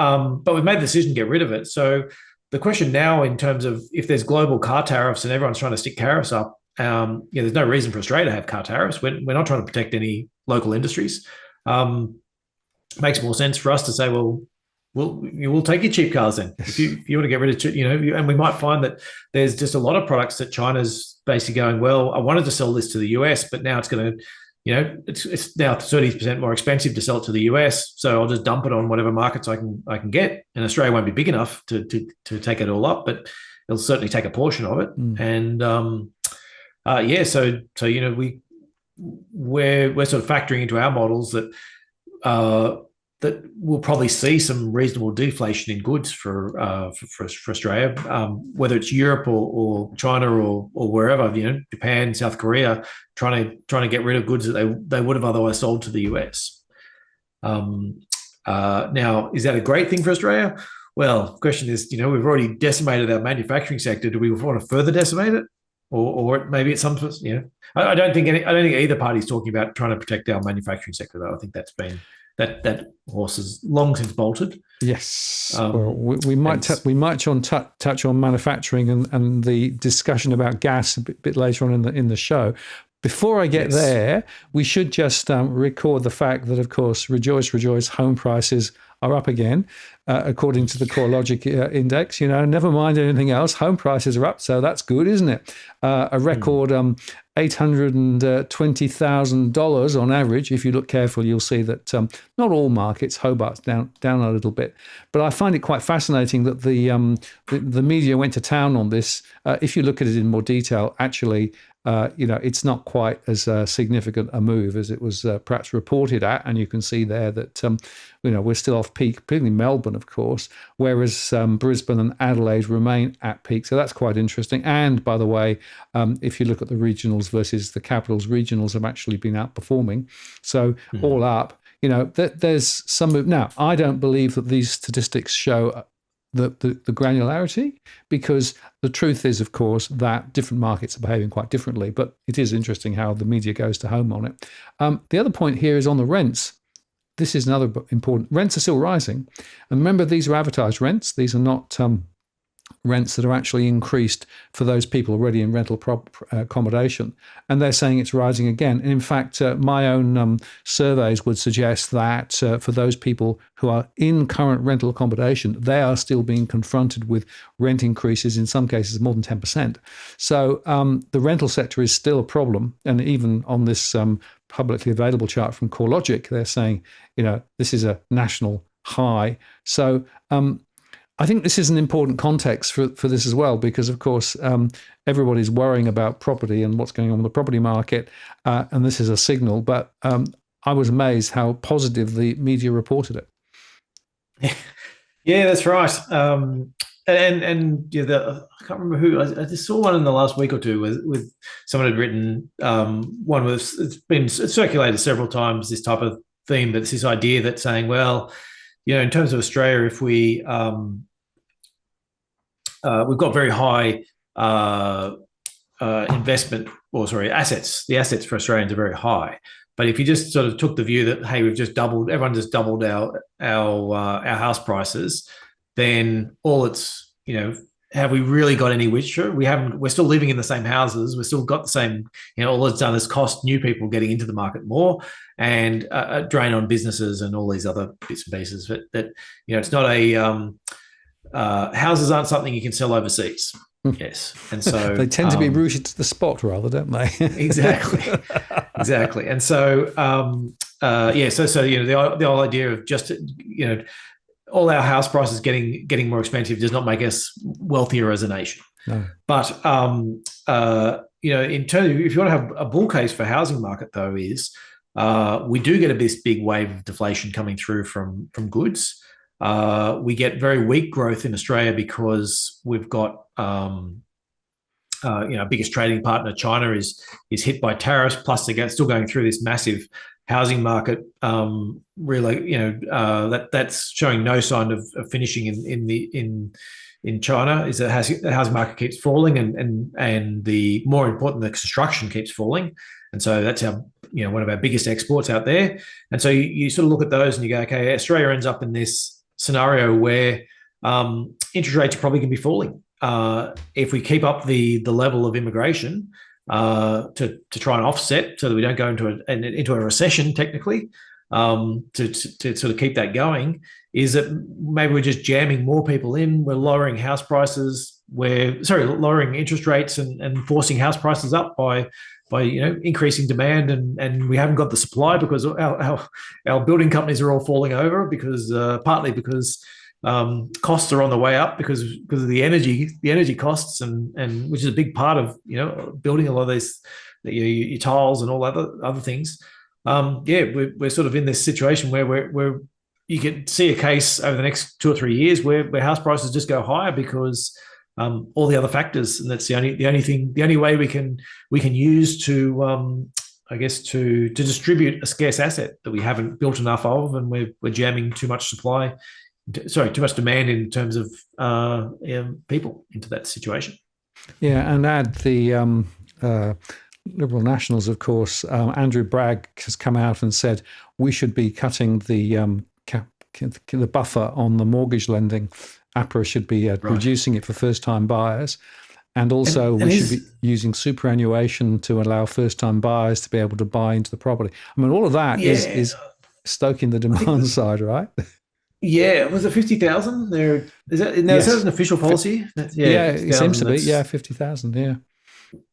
we've made the decision to get rid of it. So the question now, in terms of if there's global car tariffs and everyone's trying to stick tariffs up, there's no reason for Australia to have car tariffs. We're not trying to protect any local industries. It makes more sense for us to say, well, we'll take your cheap cars then. If you want to get rid of, and we might find that there's just a lot of products that China's basically going, well, I wanted to sell this to the US, but now it's going to, it's now 30% more expensive to sell it to the US. So I'll just dump it on whatever markets I can get. And Australia won't be big enough to take it all up, but it'll certainly take a portion of it. And we're sort of factoring into our models that that we'll probably see some reasonable deflation in goods for Australia, whether it's Europe or China or wherever, Japan, South Korea, trying to get rid of goods that they would have otherwise sold to the US. Now, is that a great thing for Australia? Well, the question is, we've already decimated our manufacturing sector. Do we want to further decimate it, or maybe it's some, I don't think either party's talking about trying to protect our manufacturing sector, though. I think that's been. That horse has long since bolted. Yes. Well, we might touch on manufacturing and the discussion about gas a bit later on in the show. Before I get there, we should just record the fact that, of course, rejoice, rejoice, home prices are up again, according to the CoreLogic index. Never mind anything else, home prices are up, so that's good, isn't it? A record $820,000 on average. If you look carefully, you'll see that not all markets, Hobart's down a little bit. But I find it quite fascinating that the media went to town on this. If you look at it in more detail, actually, it's not quite as significant a move as it was perhaps reported at, and you can see there that we're still off peak, particularly Melbourne, of course, whereas Brisbane and Adelaide remain at peak. So that's quite interesting. And by the way, if you look at the regionals versus the capitals, regionals have actually been outperforming. So all up, there's some move. Now, I don't believe that these statistics show the granularity, because the truth is, of course, that different markets are behaving quite differently, but it is interesting how the media goes to home on it. The other point here is on the rents. This is another important. Rents are still rising. And remember, these are advertised rents. These are not rents that are actually increased for those people already in rental accommodation. And they're saying it's rising again. And in fact, my own surveys would suggest that for those people who are in current rental accommodation, they are still being confronted with rent increases, in some cases more than 10%. So the rental sector is still a problem. And even on this publicly available chart from CoreLogic, they're saying, this is a national high. So I think this is an important context for this as well, because, of course, everybody's worrying about property and what's going on in the property market, and this is a signal. But I was amazed how positive the media reported it. Yeah, that's right. I can't remember who. I just saw one in the last week or two with someone had written one with, it's circulated several times, this type of theme, but it's this idea that saying, well, in terms of Australia, if we've got very high assets. The assets for Australians are very high. But if you just sort of took the view that, hey, everyone just doubled our house prices, then all it's, have we really got any richer? We're still living in the same houses. We've still got the same, all it's done is cost new people getting into the market more and a drain on businesses and all these other bits and pieces. That it's not houses aren't something you can sell overseas. Yes. And so they tend to be rooted to the spot rather, don't they? Exactly. And so, the whole idea of just, all our house prices getting more expensive does not make us wealthier as a nation. No. But in terms of, if you want to have a bull case for housing market, though, is we do get this big wave of deflation coming through from goods. We get very weak growth in Australia because we've got biggest trading partner, China, is hit by tariffs. Plus, they're still going through this massive housing market. That's showing no sign of finishing in China. Is that the housing market keeps falling, and the more important, the construction keeps falling, and so that's one of our biggest exports out there. And so you sort of look at those and you go, okay, Australia ends up in this scenario where interest rates probably can be falling. If we keep up the level of immigration to try and offset so that we don't go into a recession technically, to sort of keep that going, is that maybe we're just jamming more people in, we're lowering house prices, lowering interest rates and forcing house prices up by increasing demand, and we haven't got the supply because our building companies are all falling over partly because costs are on the way up because of the energy costs, and which is a big part of building a lot of these your tiles and all other things. We're sort of in this situation where you could see a case over the next 2 or 3 years where house prices just go higher because all the other factors, and that's the only way we can use to to distribute a scarce asset that we haven't built enough of, and we're jamming too much demand in terms of people into that situation. Yeah, and add the Liberal Nationals, of course. Andrew Bragg has come out and said we should be cutting the buffer on the mortgage lending. APRA should be reducing it for first-time buyers. And also we should be using superannuation to allow first-time buyers to be able to buy into the property. I mean, all of that is stoking the demand side, right? Yeah, was it 50,000? There is that. Now, is that an official policy? It seems to be. Yeah, 50,000. Yeah.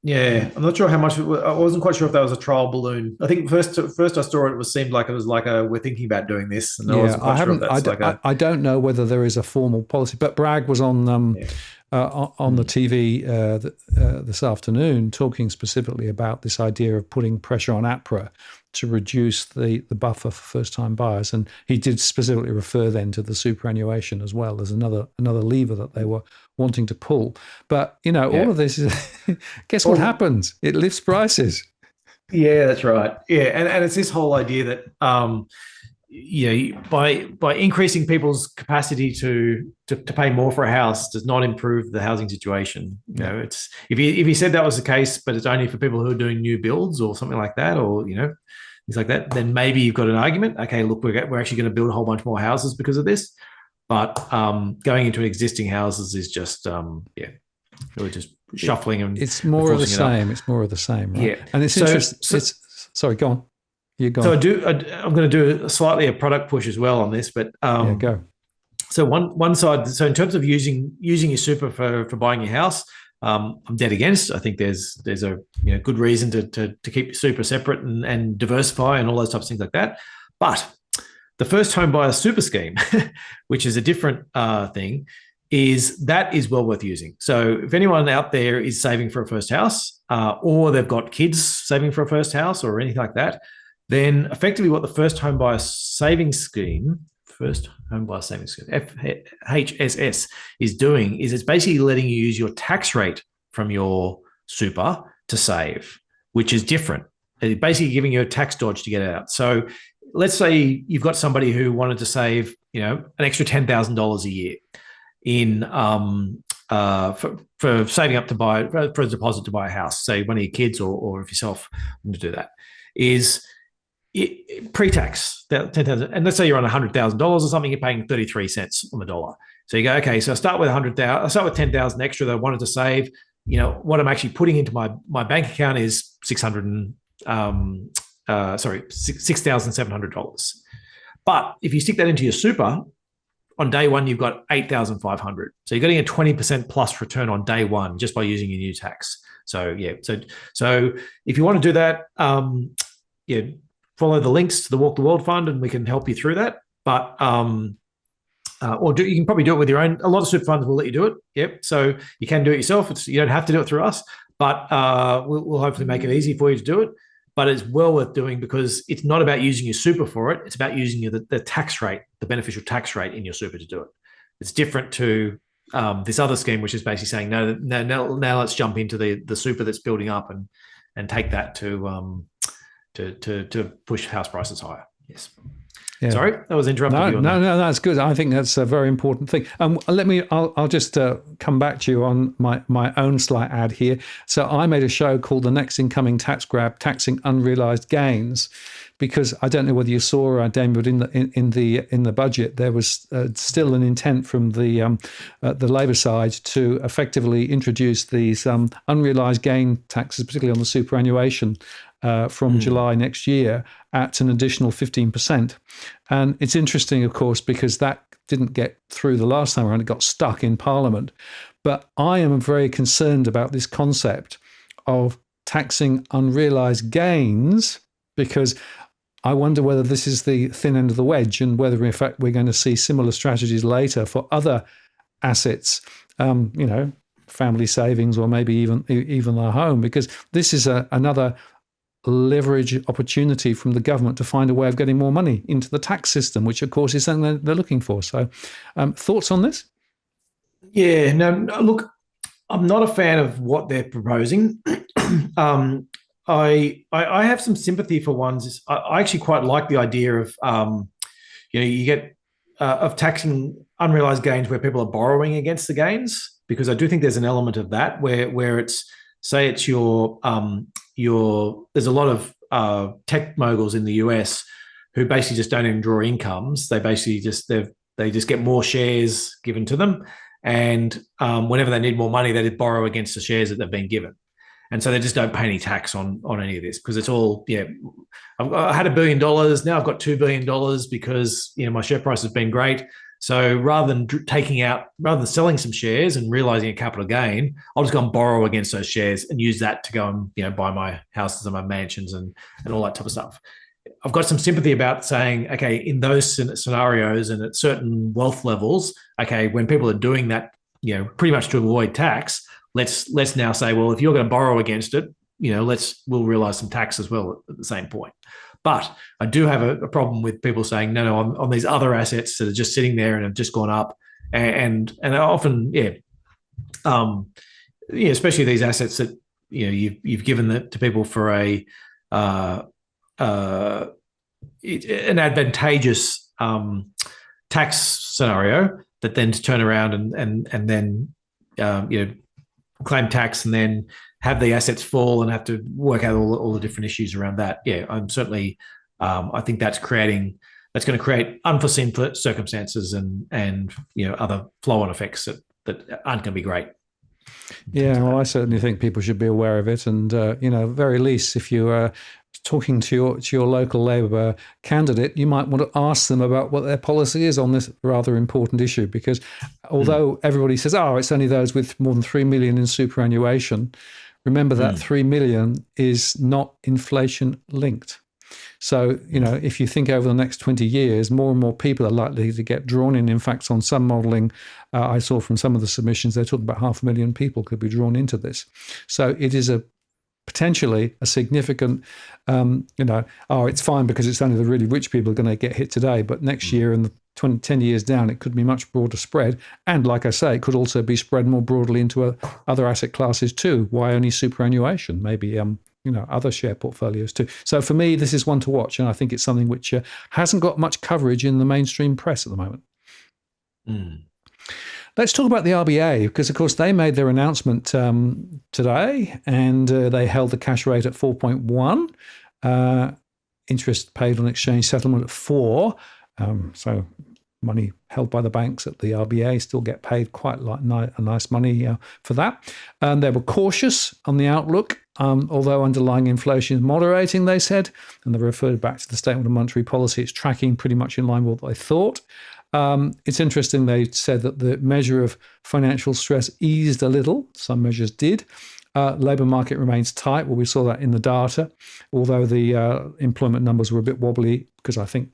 Yeah, I'm not sure how much. I wasn't quite sure if that was a trial balloon. I think first I saw it, seemed like it was like we're thinking about doing this, and I wasn't quite sure if that's I don't know whether there is a formal policy, but Bragg was on the TV this afternoon talking specifically about this idea of putting pressure on APRA to reduce the buffer for first-time buyers, and he did specifically refer then to the superannuation as well as another lever that they were wanting to pull. But all of this is guess what happens? It lifts prices. Yeah, that's right. Yeah, and it's this whole idea that by increasing people's capacity to pay more for a house does not improve the housing situation. It's if he said that was the case, but it's only for people who are doing new builds or something like that, or things like that, then maybe you've got an argument. Okay, look, we're actually going to build a whole bunch more houses because of this. But going into existing houses is just really just shuffling and it's more of the same. It's more of the same, right? Yeah, and it's interesting. Sorry, go on. You're gone. So I'm going to do a product push as well on this, but go. So one side. So in terms of using your super for buying your house, I'm dead against. I think there's a good reason to keep your super separate and diversify and all those types of things like that. But the first home buyer super scheme, which is a different thing, is well worth using. So if anyone out there is saving for a first house, or they've got kids saving for a first house or anything like that, then effectively what the first home buyer savings scheme, FHSS, is doing is it's basically letting you use your tax rate from your super to save, which is different. It's basically giving you a tax dodge to get it out. So let's say you've got somebody who wanted to save, an extra $10,000 a year in for saving up for a deposit to buy a house. Say one of your kids or if yourself want to do that, is pre-tax that $10,000, and let's say you're on $100,000 or something, you're paying 33 cents on the dollar. So you go, okay, so I start with 100,000. I start with 10,000 extra that I wanted to save. What I'm actually putting into my bank account is $6,700. But if you stick that into your super, on day one you've got 8,500. So you're getting a 20% plus return on day one just by using your new tax. So so if you want to do that, follow the links to the Walk the World Fund and we can help you through that. But you can probably do it with your own. A lot of super funds will let you do it. Yep. So you can do it yourself. You don't have to do it through us, but we'll hopefully make it easy for you to do it. But it's well worth doing because it's not about using your super for it. It's about using the tax rate, the beneficial tax rate in your super to do it. It's different to this other scheme, which is basically saying, no, now let's jump into the super that's building up and take that to push house prices higher. Yes. Yeah. Sorry, that was interrupted. No, that's good. I think that's a very important thing. I'll just come back to you on my own slight ad here. So I made a show called The Next Incoming Tax Grab, Taxing Unrealized Gains, because I don't know whether you saw, Damien, but in the budget there was still an intent from the Labor side to effectively introduce these unrealized gain taxes, particularly on the superannuation, from July next year at an additional 15%. And it's interesting, of course, because that didn't get through the last time around. It got stuck in Parliament. But I am very concerned about this concept of taxing unrealized gains, because I wonder whether this is the thin end of the wedge and whether, in fact, we're going to see similar strategies later for other assets, family savings, or maybe even their home, because this is another leverage opportunity from the government to find a way of getting more money into the tax system, which of course is something they're looking for. So thoughts on this? Yeah, no, look, I'm not a fan of what they're proposing. I have some sympathy for ones. I actually quite like the idea of, you get of taxing unrealized gains where people are borrowing against the gains, because I do think there's an element of that where it's, say it's there's a lot of tech moguls in the US who basically just don't even draw incomes. They basically they just get more shares given to them, and whenever they need more money, they just borrow against the shares that they've been given, and so they just don't pay any tax on any of this, because it's all I had $1 billion, now I've got $2 billion because my share price has been great. So rather than selling some shares and realizing a capital gain, I'll just go and borrow against those shares and use that to go and buy my houses and my mansions and all that type of stuff. I've got some sympathy about saying, okay, in those scenarios and at certain wealth levels, okay, when people are doing that, pretty much to avoid tax, let's now say, well, if you're going to borrow against it, we'll realize some tax as well at the same point. But I do have a problem with people saying, no, on these other assets that are just sitting there and have just gone up, and often, especially these assets that you've given to people for an advantageous tax scenario, that then to turn around and then claim tax and then have the assets fall and have to work out all the different issues around that. Yeah, I'm certainly, I think that's going to create unforeseen circumstances and other flow-on effects that aren't going to be great. Yeah, well, I certainly think people should be aware of it, and very least, if you are talking to your local Labour candidate, you might want to ask them about what their policy is on this rather important issue, because although everybody says, it's only those with more than 3 million in superannuation, remember that 3 million is not inflation linked. So, if you think over the next 20 years, more and more people are likely to get drawn in. In fact, on some modelling I saw from some of the submissions, they're talking about 500,000 people could be drawn into this. So it is potentially a significant, it's fine because it's only the really rich people are going to get hit today, but next year and 10 years down, it could be much broader spread. And like I say, it could also be spread more broadly into other asset classes too. Why only superannuation? Maybe, other share portfolios too. So for me, this is one to watch. And I think it's something which hasn't got much coverage in the mainstream press at the moment. Let's talk about the RBA, because, of course, they made their announcement today, and they held the cash rate at 4.1, interest paid on exchange settlement at 4. So money held by the banks at the RBA still get paid quite nice money for that. And they were cautious on the outlook, although underlying inflation is moderating, they said, and they referred back to the statement of monetary policy. It's tracking pretty much in line with what they thought. It's interesting, they said that the measure of financial stress eased a little. Some measures did. Labour market remains tight. Well, we saw that in the data, although the employment numbers were a bit wobbly because I think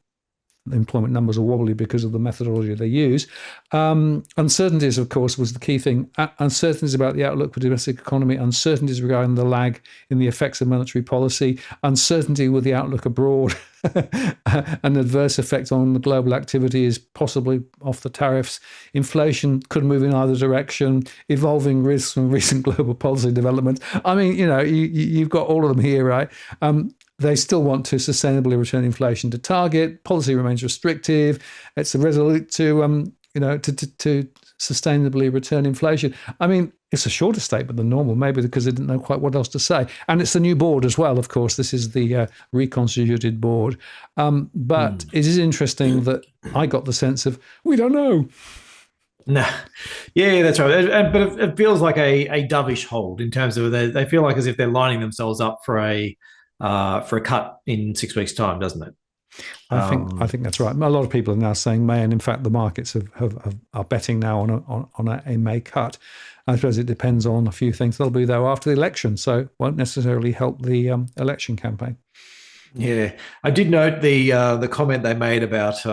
employment numbers are wobbly because of the methodology they use. Uncertainties, of course, was the key thing. Uncertainties about the outlook for the domestic economy, uncertainties regarding the lag in the effects of monetary policy, uncertainty with the outlook abroad. An adverse effect on the global activity is possibly off the tariffs. Inflation could move in either direction. Evolving risks from recent global policy developments. I mean, you've got all of them here, right? They still want to sustainably return inflation to target. Policy remains restrictive. It's resolute to sustainably return inflation. I mean, it's a shorter statement than normal, maybe because they didn't know quite what else to say. And it's the new board as well, of course. This is the reconstituted board. But it is interesting that I got the sense of, we don't know. No, yeah, that's right. But it feels like a dovish hold in terms of they feel like as if they're lining themselves up for a cut in 6 weeks' time, doesn't it? I think that's right. A lot of people are now saying May, and in fact, the markets are betting now on a May cut. I suppose it depends on a few things. They'll be though after the election, so it won't necessarily help the election campaign. Yeah, I did note the comment they made about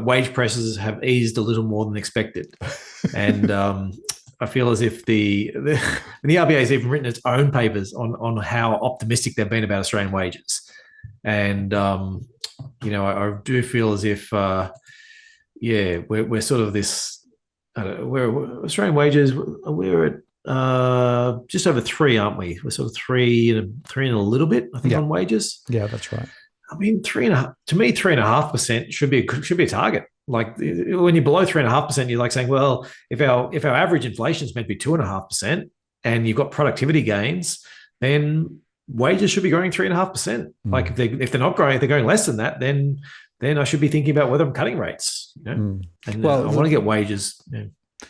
wage pressures have eased a little more than expected, and I feel as if the RBA has even written its own papers on how optimistic they've been about Australian wages. And, I do feel as if, we're sort of this, we're Australian wages, we're at just over 3, aren't we? We're sort of 3 and a little bit, I think, on wages. Yeah, that's right. I mean, 3.5% should be a target. Like when you're below 3.5%, you're like saying, well, if our average inflation is meant to be 2.5% and you've got productivity gains, then wages should be growing 3.5%. Like if they're not growing, if they're going less than that, then I should be thinking about whether I'm cutting rates. And I want to get wages. Yeah.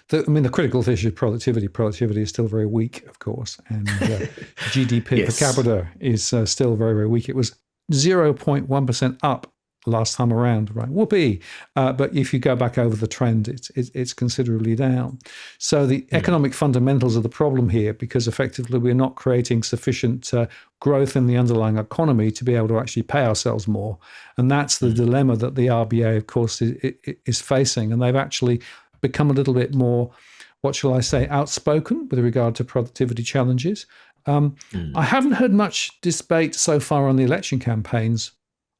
The critical issue is productivity. Productivity is still very weak, of course, and GDP per capita is still very, very weak. It was 0.1% up last time around, right? Whoopee! But if you go back over the trend, it's considerably down. So the economic fundamentals are the problem here, because effectively we're not creating sufficient growth in the underlying economy to be able to actually pay ourselves more, and that's the dilemma that the RBA, of course, is facing. And they've actually become a little bit more, what shall I say, outspoken with regard to productivity challenges. I haven't heard much debate so far on the election campaigns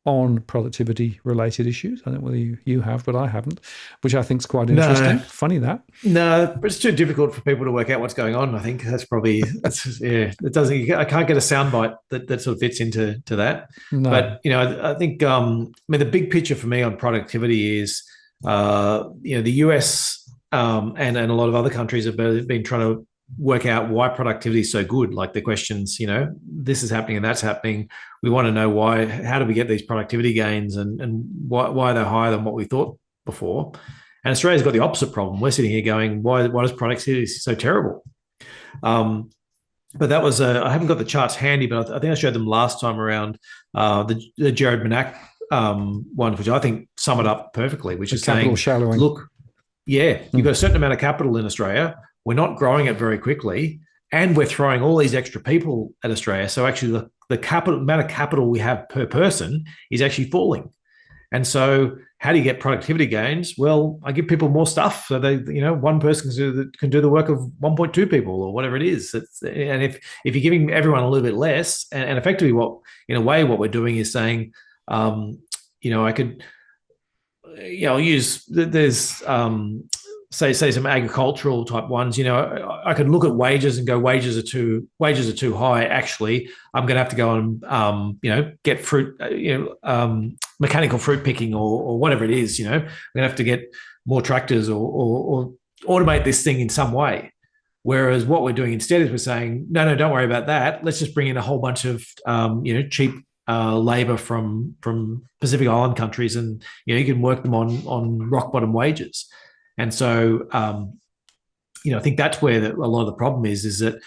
on productivity-related issues. I don't know whether you have, but I haven't, which I think is quite interesting. Funny that. No, but it's too difficult for people to work out what's going on. I think that's probably it doesn't. I can't get a soundbite that sort of fits into that. No. But I think the big picture for me on productivity is the US and a lot of other countries have been trying to work out why productivity is so good. Like the questions, this is happening and that's happening. We want to know why. How do we get these productivity gains, and why they're higher than what we thought before? And Australia's got the opposite problem. We're sitting here going, why is productivity so terrible? But that was I haven't got the charts handy, but I think I showed them last time around. The Jared Manac one, which I think sum it up perfectly, which is saying, shallowing. Look, you've got a certain amount of capital in Australia. We're not growing it very quickly, and we're throwing all these extra people at Australia. So actually the amount of capital we have per person is actually falling. And so how do you get productivity gains? Well, I give people more stuff so they, one person can do the work of 1.2 people or whatever it is. And if you're giving everyone a little bit less, and effectively what we're doing is saying, I could, I'll use, there's, say some agricultural type ones, I could look at wages and go, wages are too high. Actually, I'm going to have to go and, get fruit, mechanical fruit picking or whatever it is, I'm going to have to get more tractors or automate this thing in some way. Whereas what we're doing instead is we're saying, no, don't worry about that. Let's just bring in a whole bunch of, cheap labor from Pacific Island countries, and, you can work them on rock bottom wages. And so, I think that's where a lot of the problem is that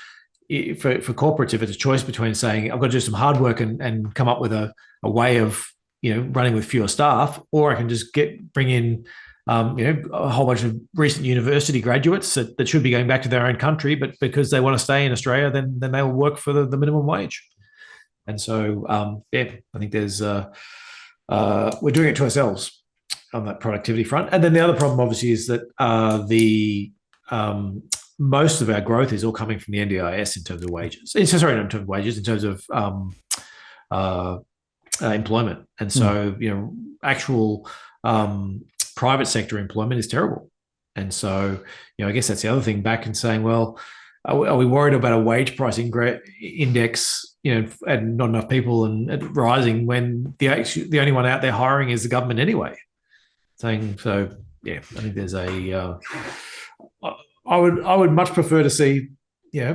for corporates, if it's a choice between saying, I've got to do some hard work and come up with a way of, running with fewer staff, or I can just bring in, a whole bunch of recent university graduates that should be going back to their own country, but because they want to stay in Australia, then they will work for the minimum wage. And so, I think there's we're doing it to ourselves on that productivity front. And then the other problem, obviously, is that most of our growth is all coming from the NDIS in terms of wages. Sorry, not in terms of wages, in terms of employment. And so, actual private sector employment is terrible. And so, I guess that's the other thing back and saying, well, are we worried about a wage price index, and not enough people and rising when the only one out there hiring is the government anyway? I think there's I would much prefer to see,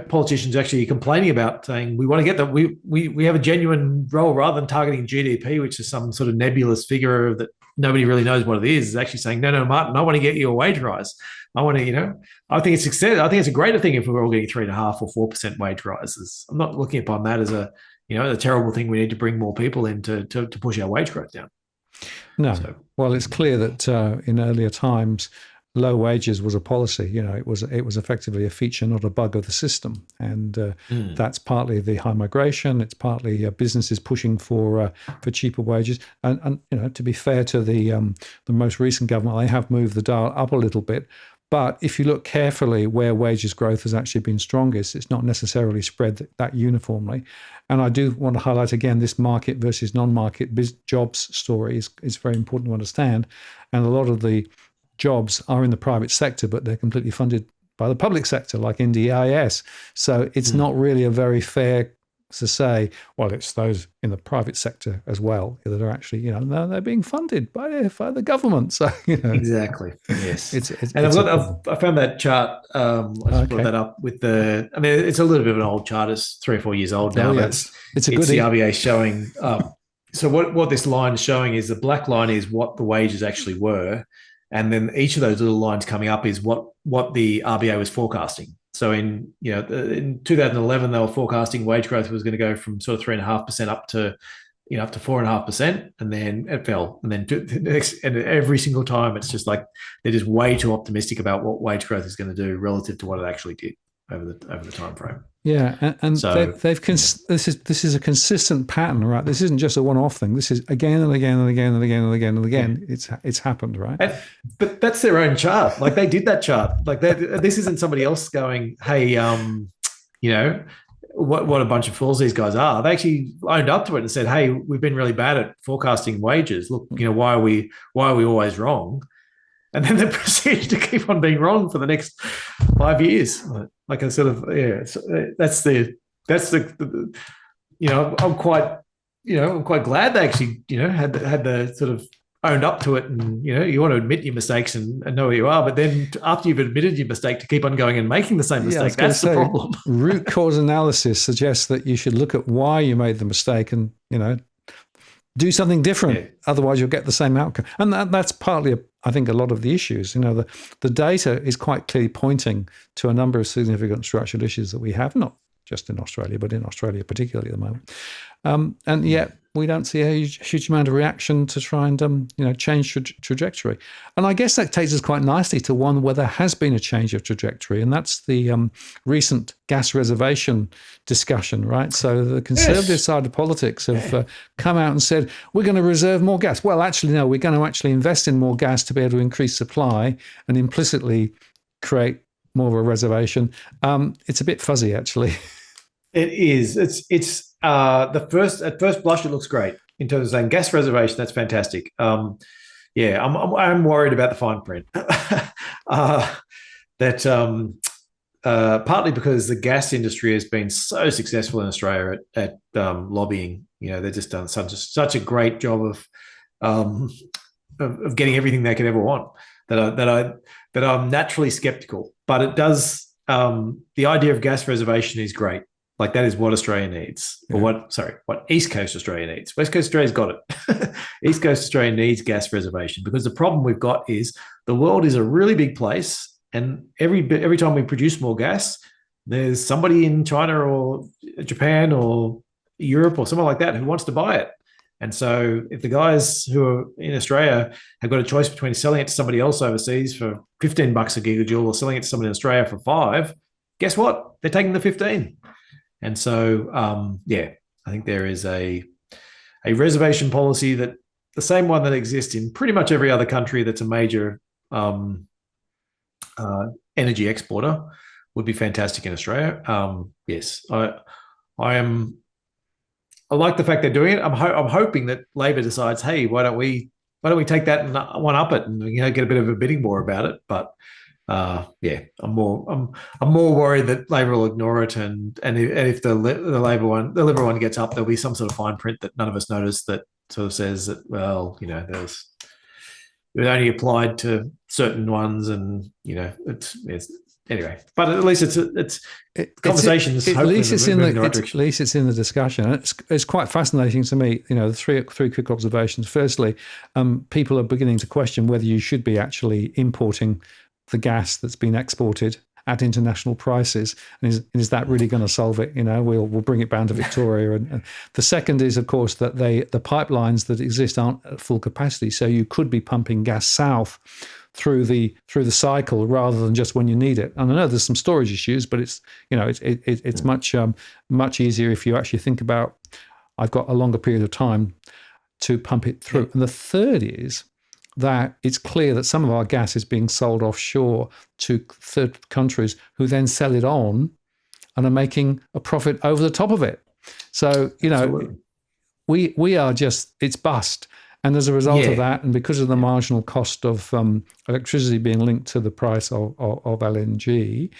politicians actually complaining about saying we want to get that we have a genuine role rather than targeting GDP, which is some sort of nebulous figure that nobody really knows what it is. Is actually saying, no, Martin, I want to get you a wage rise. I want to, I think it's success. I think it's a greater thing if we're all getting 3.5% or 4% wage rises. I'm not looking upon that as a terrible thing. We need to bring more people in to push our wage growth down. No. Well, it's clear that in earlier times, low wages was a policy. It was effectively a feature, not a bug of the system. And that's partly the high migration. It's partly businesses pushing for cheaper wages. And to be fair to the most recent government, they have moved the dial up a little bit. But if you look carefully where wages growth has actually been strongest, it's not necessarily spread that uniformly. And I do want to highlight again, this market versus non-market jobs story is very important to understand. And a lot of the jobs are in the private sector, but they're completely funded by the public sector, like in DIS. So it's not really a very fair to say, well, it's those in the private sector as well that are actually, they're being funded by the government. So, Exactly. Yes. I found that chart. I just brought that up with it's a little bit of an old chart. It's 3 or 4 years old now. Yes. It's the RBA showing. So what this line is showing is the black line is what the wages actually were. And then each of those little lines coming up is what the RBA was forecasting. So in 2011, they were forecasting wage growth was going to go from sort of 3.5% up to 4.5%, and then it fell. And then and every single time, it's just like they're just way too optimistic about what wage growth is going to do relative to what it actually did over the time frame. Yeah, and so, this is a consistent pattern, right? This isn't just a one-off thing. This is again and again and again and again and again and again. Yeah. It's happened, right? But that's their own chart. Like they did that chart. Like this isn't somebody else going, hey, what a bunch of fools these guys are. They actually owned up to it and said, hey, we've been really bad at forecasting wages. Look, why are we always wrong? And then they proceeded to keep on being wrong for the next 5 years. Like I sort of, that's the I'm quite glad they actually, had the sort of owned up to it, and you want to admit your mistakes and know where you are, but then after you've admitted your mistake, to keep on going and making the same mistake, that's the problem. Root cause analysis suggests that you should look at why you made the mistake and do something different. Yeah. Otherwise, you'll get the same outcome. And that's partly, I think, a lot of the issues. The data is quite clearly pointing to a number of significant structural issues that we have, not just in Australia, but in Australia particularly at the moment. And yet we don't see a huge amount of reaction to try and change trajectory. And I guess that takes us quite nicely to one where there has been a change of trajectory, and that's the recent gas reservation discussion, right? So the Conservative side of politics have come out and said, we're going to reserve more gas. Well, actually, no, we're going to actually invest in more gas to be able to increase supply and implicitly create more of a reservation. It's a bit fuzzy, actually. It is. It's at first blush, it looks great in terms of saying gas reservation. That's fantastic. I'm worried about the fine print. Partly because the gas industry has been so successful in Australia at lobbying. They've just done such a great job of getting everything they could ever want. That I'm naturally skeptical. But it does. The idea of gas reservation is great. Like that is what Australia needs, or what East Coast Australia needs. West Coast Australia's got it. East Coast Australia needs gas reservation because the problem we've got is the world is a really big place, and every time we produce more gas, there's somebody in China or Japan or Europe or somewhere like that who wants to buy it. And so if the guys who are in Australia have got a choice between selling it to somebody else overseas for $15 a gigajoule or selling it to somebody in Australia for $5, guess what? They're taking the 15. And so, I think there is a reservation policy that the same one that exists in pretty much every other country that's a major energy exporter would be fantastic in Australia. Yes, I am. I like the fact they're doing it. I'm hoping that Labor decides, hey, why don't we take that and one up it and get a bit of a bidding war about it. But yeah, I'm more worried that Labor will ignore it, and if the Liberal one gets up, there'll be some sort of fine print that none of us noticed that sort of says that, well, it only applied to certain ones, and it's anyway. But at least it's conversations. At least it's in the discussion. It's quite fascinating to me. The three quick observations. Firstly, people are beginning to question whether you should be actually importing the gas that's been exported at international prices, and is that really going to solve it? We'll bring it down to Victoria. And the second is, of course, that the pipelines that exist aren't at full capacity, so you could be pumping gas south through the cycle rather than just when you need it. And I know there's some storage issues, but it's much easier if you actually think about, I've got a longer period of time to pump it through. And the third is that it's clear that some of our gas is being sold offshore to third countries who then sell it on and are making a profit over the top of it. So, we are just, it's bust. And as a result of that, and because of the marginal cost of electricity being linked to the price of LNG,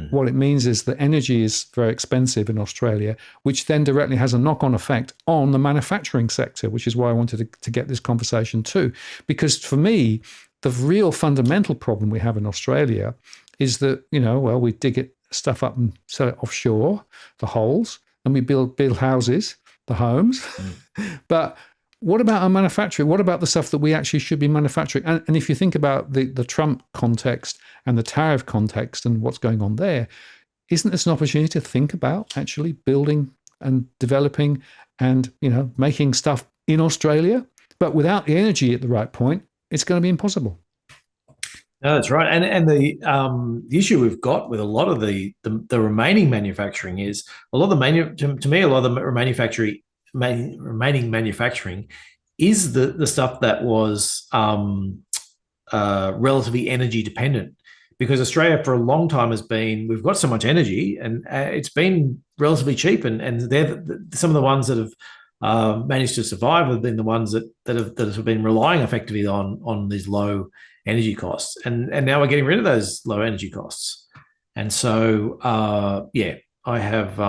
what it means is that energy is very expensive in Australia, which then directly has a knock-on effect on the manufacturing sector, which is why I wanted to get this conversation too. Because for me, the real fundamental problem we have in Australia is that, we dig stuff up and sell it offshore, the holes, and we build houses, the homes. But what about our manufacturing? What about the stuff that we actually should be manufacturing? And if you think about the Trump context and the tariff context and what's going on there, isn't this an opportunity to think about actually building and developing and, making stuff in Australia? But without the energy at the right point, it's going to be impossible. No, that's right. And the issue we've got with a lot of the remaining manufacturing is a lot of the remaining manufacturing is the stuff that was relatively energy dependent, because Australia for a long time we've got so much energy and it's been relatively cheap, and they're some of the ones that have managed to survive have been the ones that have been relying effectively on these low energy costs, and now we're getting rid of those low energy costs. And so I have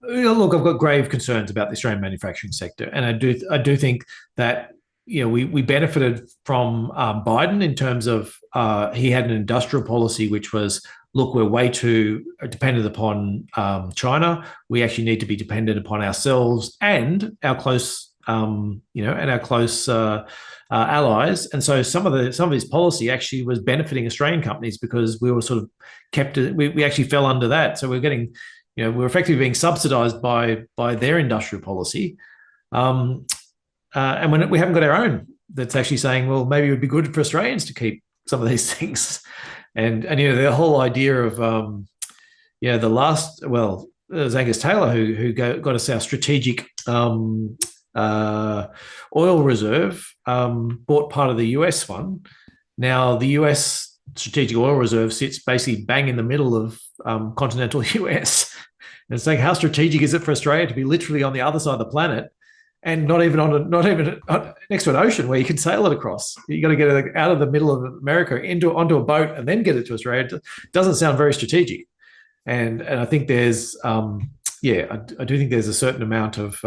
look, I've got grave concerns about the Australian manufacturing sector, and I do think that we benefited from Biden in terms of he had an industrial policy which was, look, we're way too dependent upon China. We actually need to be dependent upon ourselves and our close allies. And so some of his policy actually was benefiting Australian companies because we were sort of we actually fell under that. So we're getting, we're effectively being subsidized by their industrial policy. And when we haven't got our own that's actually saying, well, maybe it would be good for Australians to keep some of these things. And the whole idea of, it was Angus Taylor who got us our strategic oil reserve, bought part of the US one. Now the US strategic oil reserve sits basically bang in the middle of continental US. And it's like, how strategic is it for Australia to be literally on the other side of the planet and not even next to an ocean where you can sail it across? You got to get it out of the middle of America onto a boat and then get it to Australia. It doesn't sound very strategic. And I think there's I do think there's a certain amount of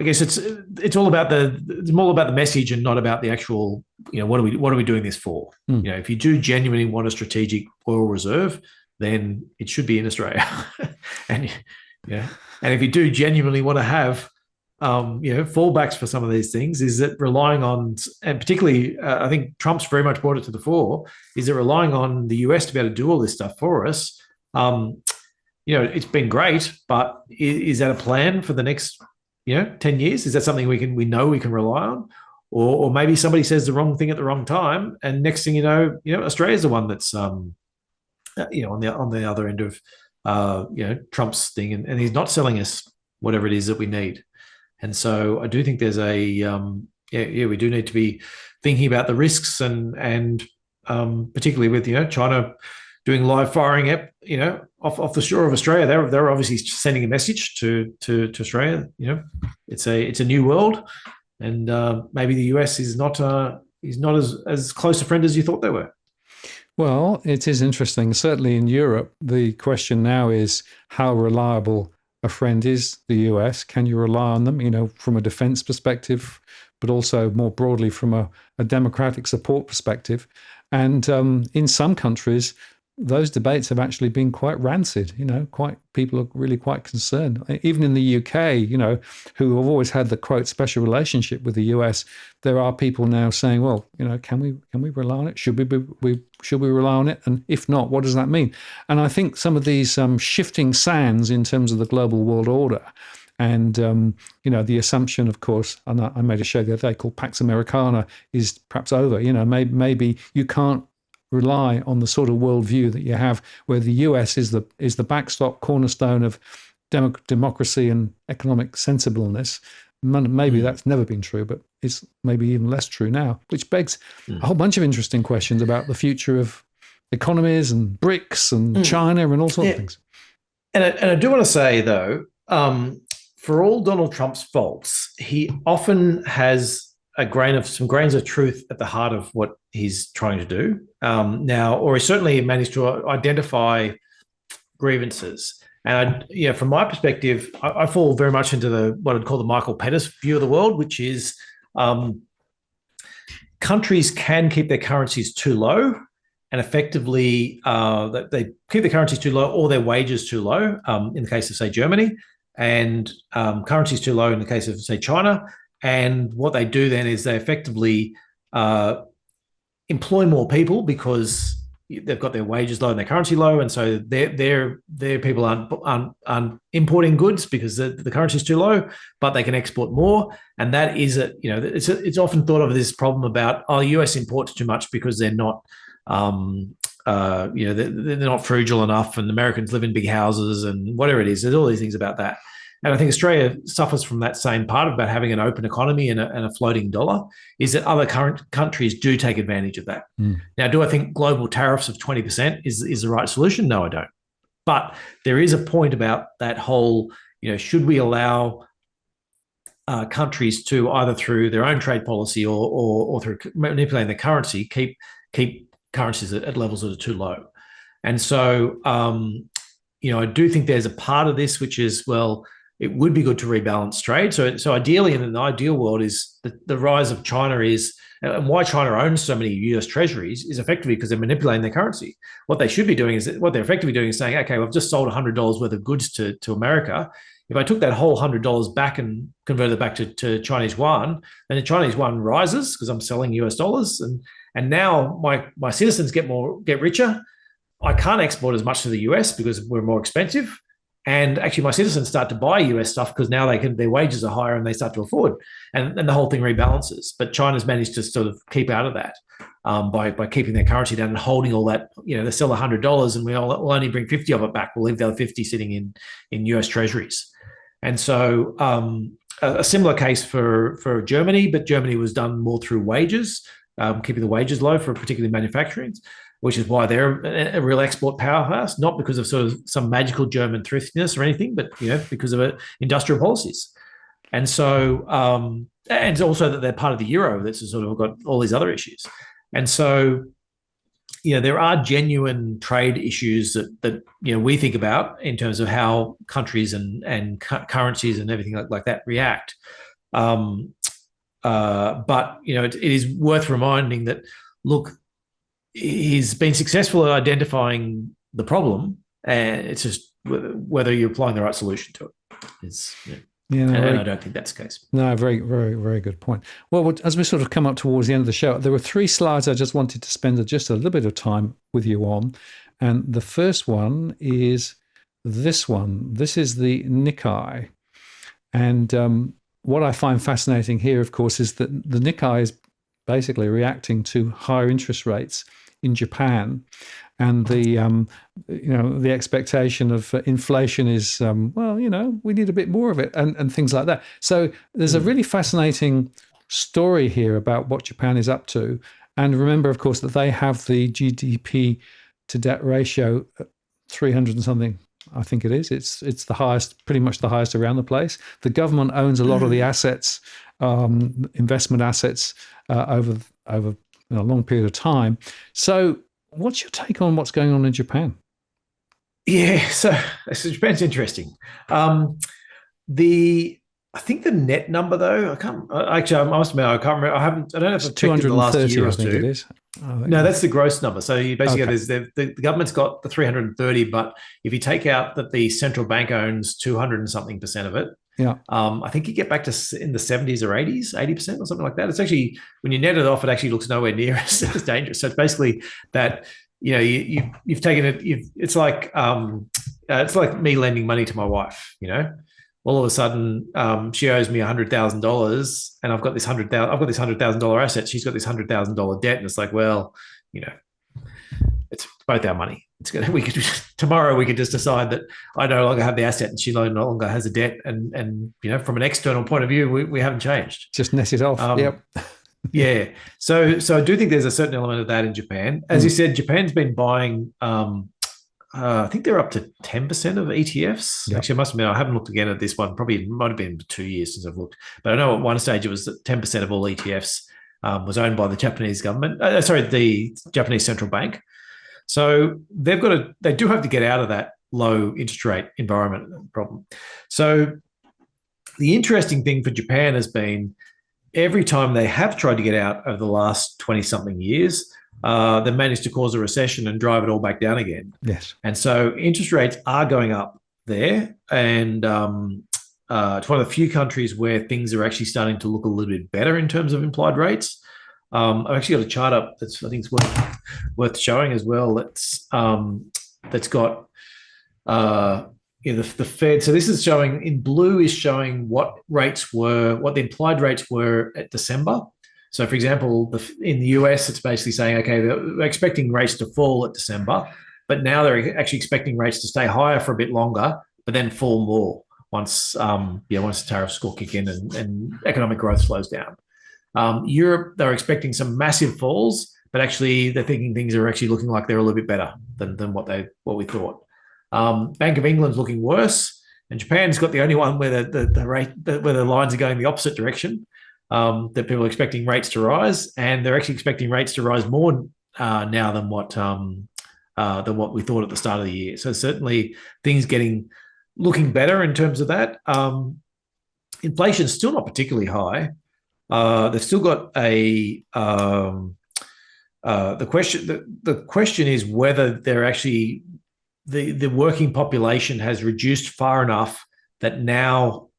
I guess it's more about the message and not about the actual, what are we doing this for? If you do genuinely want a strategic oil reserve, then it should be in Australia. and if you do genuinely want to have fallbacks for some of these things, is that relying on, and particularly I think Trump's very much brought it to the fore, is that relying on the US to be able to do all this stuff for us. It's been great, but is that a plan for the next 10 years? Is that something we know we can rely on? Or maybe somebody says the wrong thing at the wrong time, and next thing Australia's the one that's on the other end of Trump's thing, and he's not selling us whatever it is that we need. And so I do think there's we do need to be thinking about the risks, and particularly with China doing live firing off the shore of Australia. They're obviously sending a message to Australia. It's a new world, and maybe the US is not as close a friend as you thought they were. Well, it is interesting. Certainly in Europe, the question now is how reliable a friend is the US. Can you rely on them, from a defense perspective, but also more broadly from a democratic support perspective? And in some countries, those debates have actually been quite rancid. People are really quite concerned. Even in the UK, who have always had the quote special relationship with the US, there are people now saying, well, can we rely on it? Should we rely on it? And if not, what does that mean? And I think some of these shifting sands in terms of the global world order, and the assumption, of course, and I made a show the other day called Pax Americana, is perhaps over. Maybe you can't rely on the sort of worldview that you have, where the US is the backstop cornerstone of democracy and economic sensibleness. Maybe that's never been true, but it's maybe even less true now, which begs a whole bunch of interesting questions about the future of economies and BRICS and China and all sorts of things. And I do want to say, though, for all Donald Trump's faults, he often has some grains of truth at the heart of what he's trying to do or he certainly managed to identify grievances. And from my perspective, I fall very much into what I'd call the Michael Pettis view of the world, which is countries can keep their currencies too low, and effectively they keep the currencies too low or their wages too low, in the case of, say, Germany, and currencies too low in the case of, say, China. And what they do then is they effectively employ more people because they've got their wages low and their currency low, and so their people aren't importing goods because the currency is too low, but they can export more. And that is it's often thought of this problem about US imports too much because they're not they're not frugal enough, and Americans live in big houses and whatever it is. There's all these things about that. And I think Australia suffers from that same part about having an open economy and a floating dollar, is that other current countries do take advantage of that. Now, do I think global tariffs of 20% is the right solution? No, I don't. But there is a point about that whole, should we allow countries to, either through their own trade policy or through manipulating the currency, keep currencies at levels that are too low? And so, I do think there's a part of this which is, well, it would be good to rebalance trade. So ideally, in an ideal world, is the rise of China is, and why China owns so many US treasuries is effectively because they're manipulating their currency. What they should be doing is, what they're effectively doing is saying, okay, I've just sold $100 worth of goods to America. If I took that whole $100 back and converted it back to Chinese yuan, then the Chinese yuan rises because I'm selling US dollars, and now my citizens get richer. I can't export as much to the US because we're more expensive. And actually, my citizens start to buy US stuff because now their wages are higher and they start to afford, and the whole thing rebalances. But China's managed to sort of keep out of that by keeping their currency down and holding all that. They sell $100 and we'll only bring 50 of it back. We'll leave the other 50 sitting in US treasuries. And so a similar case for Germany, but Germany was done more through wages, keeping the wages low for particularly manufacturing, which is why they're a real export powerhouse, not because of sort of some magical German thriftiness or anything, but because of industrial policies. And so, and also that they're part of the euro, that's sort of got all these other issues. And so, there are genuine trade issues that we think about in terms of how countries and currencies and everything like that react. But it is worth reminding that, look, he's been successful at identifying the problem, and it's just whether you're applying the right solution to it. And I don't think that's the case. No, very, very, very good point. Well, as we sort of come up towards the end of the show, there were 3 slides I just wanted to spend just a little bit of time with you on. And the first one is this one. This is the Nikkei. And what I find fascinating here, of course, is that the Nikkei is basically reacting to higher interest rates in Japan, and the expectation of inflation is we need a bit more of it, and things like that. So there's a really fascinating story here about what Japan is up to. And remember, of course, that they have the GDP to debt ratio at 300 and something. I think it is. It's the highest, pretty much the highest around the place. The government owns a lot of the assets, investment assets, over a long period of time. So, what's your take on what's going on in Japan? Yeah, so Japan's interesting. I think the net number, though, I must admit, I can't remember. I don't know if I've checked in the last year or two. I think it is. No, that's the gross number. So you basically, the government's got the 330, but if you take out that the central bank owns 200 and something percent of it, I think you get back to in the 70s or 80s, 80% or something like that. It's actually, when you net it off, it actually looks nowhere near as dangerous. So it's basically that, you've taken it. It's like me lending money to my wife. All of a sudden, she owes me $100,000, and I've got this $100,000 asset. She's got this $100,000 debt, and it's like, well, it's both our money. Tomorrow we could just decide that I no longer have the asset and she no longer has a debt, and from an external point of view, we haven't changed. Just net it off. Yep. Yeah. So I do think there's a certain element of that in Japan. As you said, Japan's been buying. I think they're up to 10% of ETFs. Yep. Actually, I must admit, I haven't looked again at this one. Probably it might have been 2 years since I've looked. But I know at one stage it was that 10% of all ETFs was owned by the Japanese government. The Japanese central bank. So they do have to get out of that low interest rate environment problem. So the interesting thing for Japan has been every time they have tried to get out over the last 20-something years, they managed to cause a recession and drive it all back down again. Yes. And so interest rates are going up there. And it's one of the few countries where things are actually starting to look a little bit better in terms of implied rates. I've actually got a chart up that's, I think, is worth showing as well. That's got the Fed. So this is showing, in blue is showing what the implied rates were at December. So, for example, in the US, it's basically saying, okay, they're expecting rates to fall at December, but now they're actually expecting rates to stay higher for a bit longer, but then fall more once the tariff score kick in and economic growth slows down. Europe, they're expecting some massive falls, but actually they're thinking things are actually looking like they're a little bit better than what we thought. Bank of England's looking worse, and Japan's got the only one where the lines are going the opposite direction. That people are expecting rates to rise, and they're actually expecting rates to rise more now than what we thought at the start of the year. So certainly things looking better in terms of that. Inflation's still not particularly high. They've still got the question is whether they're actually the working population has reduced far enough that now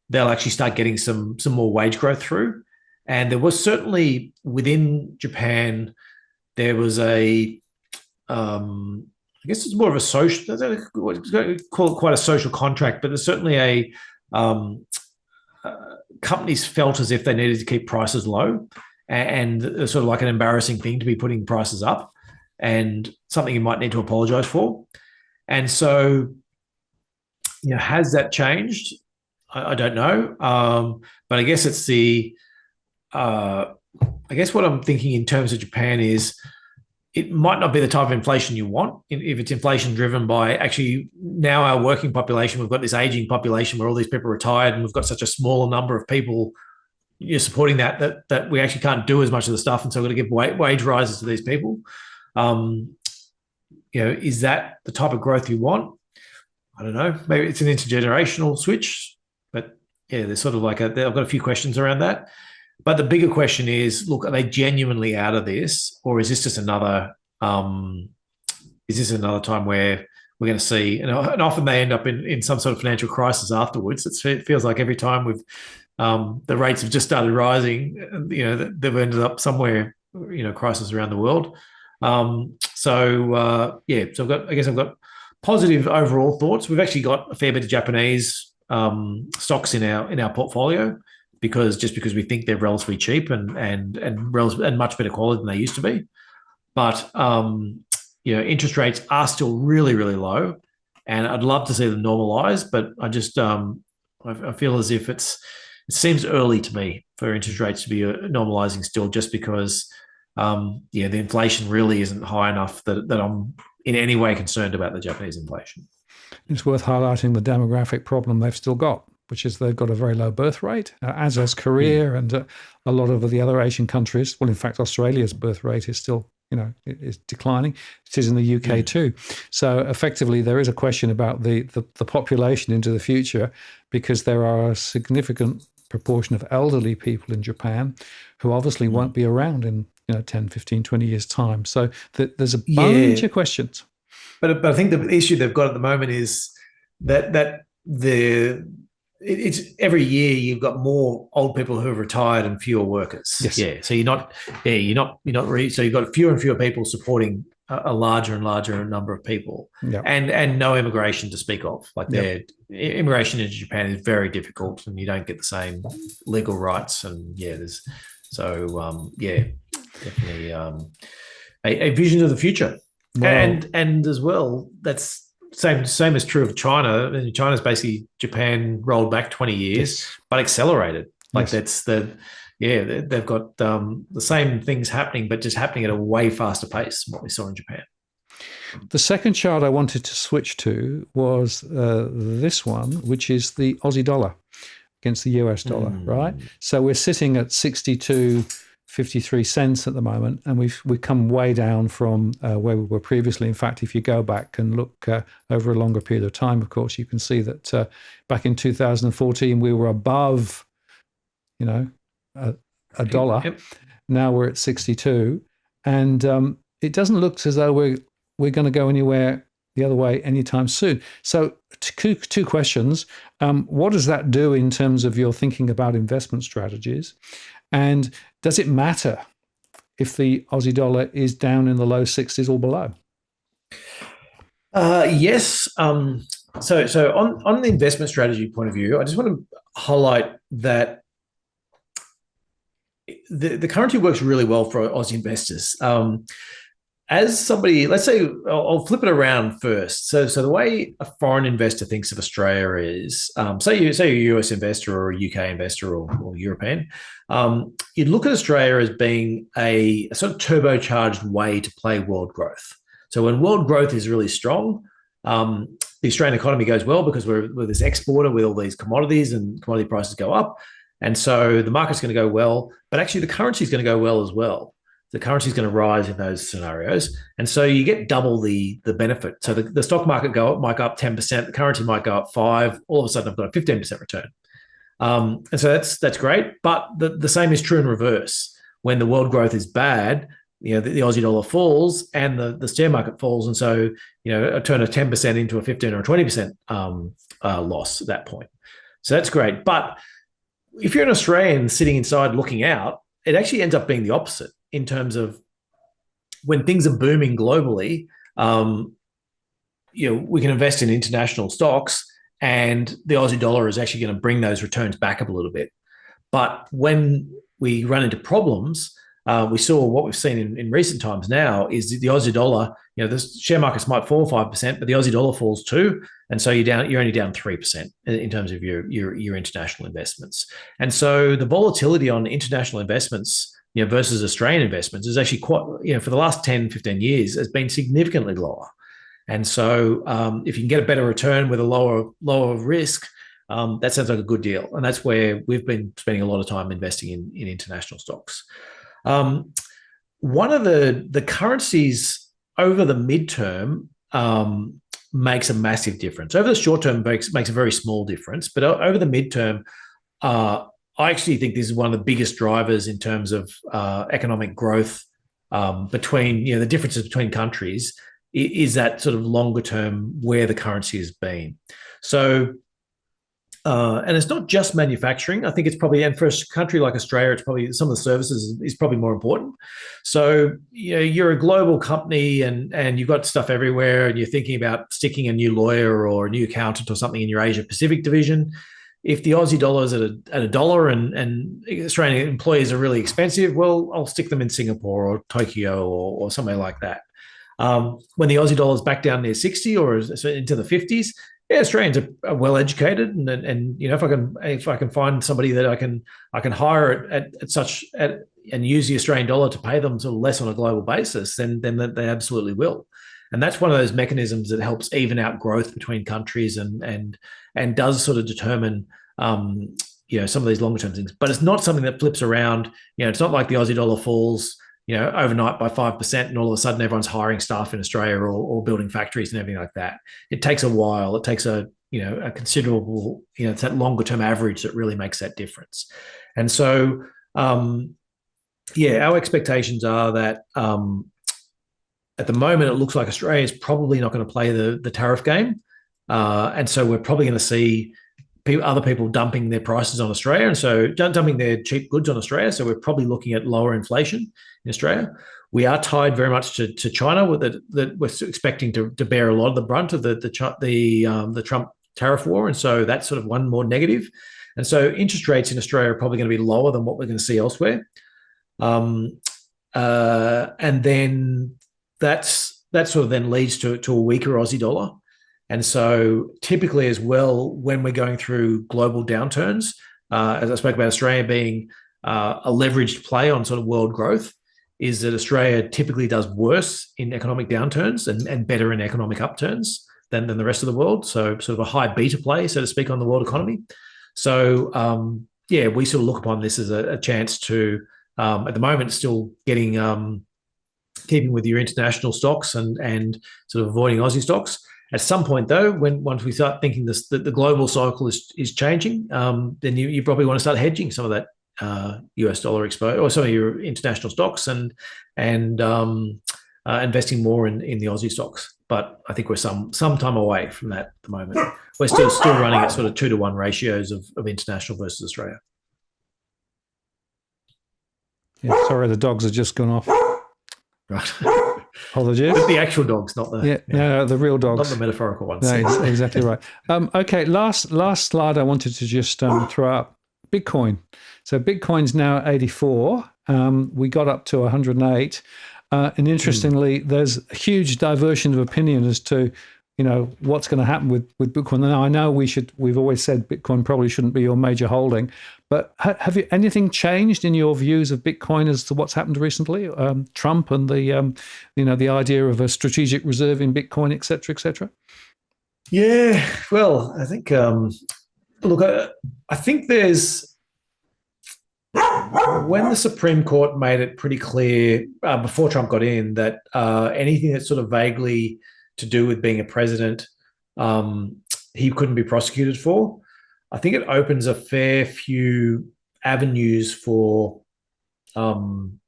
they'll actually start getting some more wage growth through. And there was certainly within Japan, there was I guess it's more of a social, call it quite a social contract, but there's certainly companies felt as if they needed to keep prices low, and it's sort of like an embarrassing thing to be putting prices up, and something you might need to apologize for. And so, has that changed? I don't know. But I guess it's I guess what I'm thinking in terms of Japan is it might not be the type of inflation you want. If it's inflation driven by actually now our working population, we've got this aging population where all these people are retired, and we've got such a small number of people supporting that we actually can't do as much of the stuff. And so we're going to give wage rises to these people. Is that the type of growth you want? I don't know. Maybe it's an intergenerational switch, but yeah, there's sort of like I've got a few questions around that. But the bigger question is, look, are they genuinely out of this, or is this just another time where we're going to see, and often they end up in some sort of financial crisis afterwards. It feels like every time the rates have just started rising, they've ended up somewhere, crisis around the world. So I've got positive overall thoughts. We've actually got a fair bit of Japanese stocks in our portfolio, because we think they're relatively cheap and much better quality than they used to be. But interest rates are still really, really low, and I'd love to see them normalize. But I just I feel as if it seems early to me for interest rates to be normalizing still, just because the inflation really isn't high enough that I'm in any way concerned about the Japanese inflation. It's worth highlighting the demographic problem they've still got, which is they've got a very low birth rate, as has Korea and a lot of the other Asian countries. Well, in fact, Australia's birth rate is still, is declining. It is in the UK too. So effectively, there is a question about the population into the future, because there are a significant proportion of elderly people in Japan who obviously won't be around in 10, 15, 20 years' time. So there's a bunch of questions. But I think the issue they've got at the moment is that it's every year you've got more old people who have retired and fewer workers. Yes. Yeah. So so you've got fewer and fewer people supporting a larger and larger number of people, and no immigration to speak of. Like immigration into Japan is very difficult, and you don't get the same legal rights. And definitely a vision of the future. Wow. And as well, that's same is true of China. And China's basically Japan rolled back 20 years, but accelerated. Like they've got the same things happening, but just happening at a way faster pace than what we saw in Japan. The second chart I wanted to switch to was this one, which is the Aussie dollar against the US dollar, right? So we're sitting at 62.53 cents at the moment, and we've come way down from where we were previously. In fact, if you go back and look over a longer period of time, of course, you can see that back in 2014 we were above, a dollar. Yep. Now we're at 62, and it doesn't look as though we're going to go anywhere the other way anytime soon. So two questions. What does that do in terms of your thinking about investment strategies? And does it matter if the Aussie dollar is down in the low 60s or below? Yes. So on the investment strategy point of view, I just want to highlight that the currency works really well for Aussie investors. As somebody, let's say, I'll flip it around first. So the way a foreign investor thinks of Australia is, say you're a US investor or a UK investor or European, you'd look at Australia as being a sort of turbocharged way to play world growth. So when world growth is really strong, the Australian economy goes well because we're this exporter with all these commodities, and commodity prices go up. And so the market's going to go well, but actually the currency is going to go well as well. The currency is going to rise in those scenarios. And so you get double the benefit. So the stock market might go up 10%, the currency might go up 5%, all of a sudden I've got a 15% return. And so that's great. But the same is true in reverse. When the world growth is bad, the Aussie dollar falls and the share market falls. And so, a turn of 10% into a 15 or a 20% loss at that point. So that's great. But if you're an Australian sitting inside looking out, it actually ends up being the opposite. In terms of when things are booming globally, we can invest in international stocks, and the Aussie dollar is actually going to bring those returns back up a little bit. But when we run into problems, we saw what we've seen in recent times now is the Aussie dollar, the share markets might fall 5%, but the Aussie dollar falls too. And so you're only down 3% in terms of your international investments. And so the volatility on international investments versus Australian investments is actually quite, for the last 10, 15 years has been significantly lower. And so if you can get a better return with a lower risk, that sounds like a good deal. And that's where we've been spending a lot of time investing in international stocks. One of the currencies over the midterm makes a massive difference. Over the short term makes a very small difference, but over the midterm, I actually think this is one of the biggest drivers in terms of economic growth between, the differences between countries is that sort of longer term where the currency has been. So, and it's not just manufacturing. I think it's probably, and for a country like Australia, it's probably some of the services is probably more important. So, you're a global company and you've got stuff everywhere, and you're thinking about sticking a new lawyer or a new accountant or something in your Asia Pacific division. if the Aussie dollar is at a dollar and Australian employees are really expensive, well, I'll stick them in Singapore or Tokyo or somewhere like that. When the Aussie dollar is back down near 60 or into the 50s, yeah, Australians are well educated, and if I can find somebody that I can hire and use the Australian dollar to pay them sort of less on a global basis, then they absolutely will. And that's one of those mechanisms that helps even out growth between countries and does sort of determine some of these longer term things. But it's not something that flips around. It's not like the Aussie dollar falls overnight by 5% and all of a sudden everyone's hiring staff in Australia or building factories and everything like that. It takes a while. It takes a considerable, it's that longer term average that really makes that difference. And so, our expectations are that at the moment, it looks like Australia is probably not going to play the tariff game. And so we're probably going to see other people dumping their prices on Australia, and so dumping their cheap goods on Australia. So we're probably looking at lower inflation in Australia. We are tied very much to China, that we're expecting to bear a lot of the brunt of the Trump tariff war, and so that's sort of one more negative. And so interest rates in Australia are probably going to be lower than what we're going to see elsewhere. And then that sort of then leads to a weaker Aussie dollar. And so typically as well, when we're going through global downturns, as I spoke about Australia being a leveraged play on sort of world growth, is that Australia typically does worse in economic downturns and better in economic upturns than the rest of the world. So sort of a high beta play, so to speak, on the world economy. So, we sort of look upon this as a chance to, at the moment, still getting keeping with your international stocks and sort of avoiding Aussie stocks. At some point, though, once we start thinking that the global cycle is changing, then you probably want to start hedging some of that US dollar exposure or some of your international stocks and investing more in the Aussie stocks. But I think we're some time away from that at the moment. We're still running at sort of 2-to-1 ratios of international versus Australia. Yeah, sorry, the dogs have just gone off. Right. Apologies. But the actual dogs, not the no, the real dogs, not the metaphorical ones. No, exactly right. Okay, last slide. I wanted to just throw up Bitcoin. So Bitcoin's now at 84. We got up to 108, and interestingly, there's a huge diversion of opinion as to what's going to happen with Bitcoin. Now I know we've always said Bitcoin probably shouldn't be your major holding, but have you anything changed in your views of Bitcoin as to what's happened recently? Trump and the idea of a strategic reserve in Bitcoin, et cetera, et cetera. Yeah, well, I think I think there's when the Supreme Court made it pretty clear before Trump got in that anything that's sort of vaguely to do with being a president, he couldn't be prosecuted for. I think it opens a fair few avenues for, Trump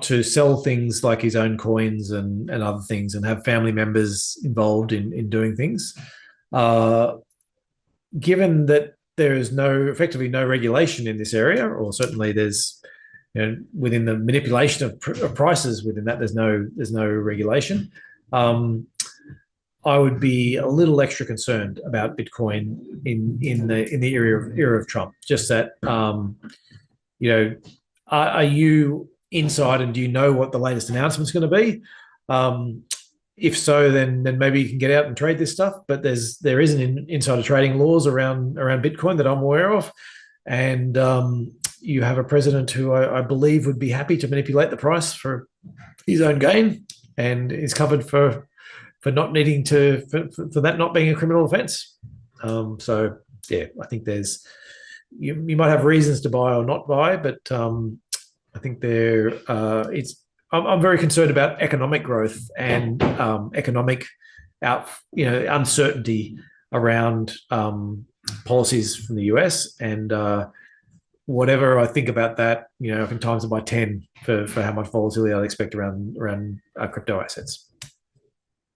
to sell things like his own coins and other things and have family members involved in doing things. Given that there is effectively no regulation in this area, or certainly there's within the manipulation of prices within that, there's no regulation. I would be a little extra concerned about Bitcoin in the era of Trump. Just that, are you inside and do you know what the latest announcement is going to be? If so, then maybe you can get out and trade this stuff. But there isn't insider trading laws around Bitcoin that I'm aware of, and you have a president who I believe would be happy to manipulate the price for his own gain, and is covered for not needing to for that not being a criminal offence. So yeah, I think there's you might have reasons to buy or not buy, but I think I'm very concerned about economic growth and economic uncertainty around policies from the US, and whatever I think about that, I can times it by 10 for how much volatility I'd expect around crypto assets.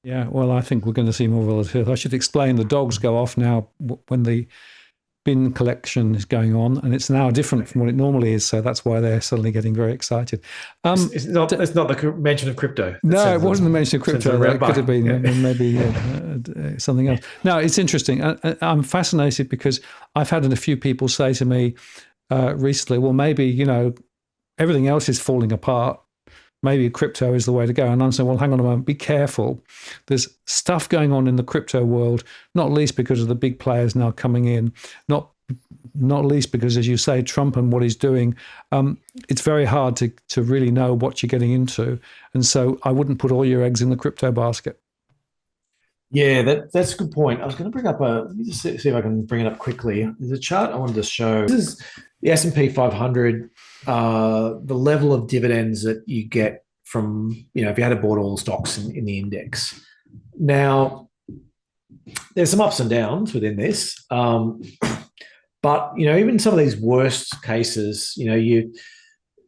Yeah, well, I think we're going to see more volatility. I should explain the dogs go off now when the bin collection is going on, and it's now different from what it normally is. So that's why they're suddenly getting very excited. It's not the mention of crypto. No, it wasn't the mention of crypto. It could have been maybe something else. No, it's interesting. I'm fascinated because I've had a few people say to me recently, well, maybe, everything else is falling apart. Maybe crypto is the way to go. And I'm saying, well, hang on a moment, be careful. There's stuff going on in the crypto world, not least because of the big players now coming in, not least because, as you say, Trump and what he's doing. It's very hard to really know what you're getting into. And so I wouldn't put all your eggs in the crypto basket. Yeah, that's a good point. I was going to bring up let me just see if I can bring it up quickly. There's a chart I wanted to show. This is the S&P 500, the level of dividends that you get from, if you had bought all the stocks in the index. Now, there's some ups and downs within this. But, even some of these worst cases, you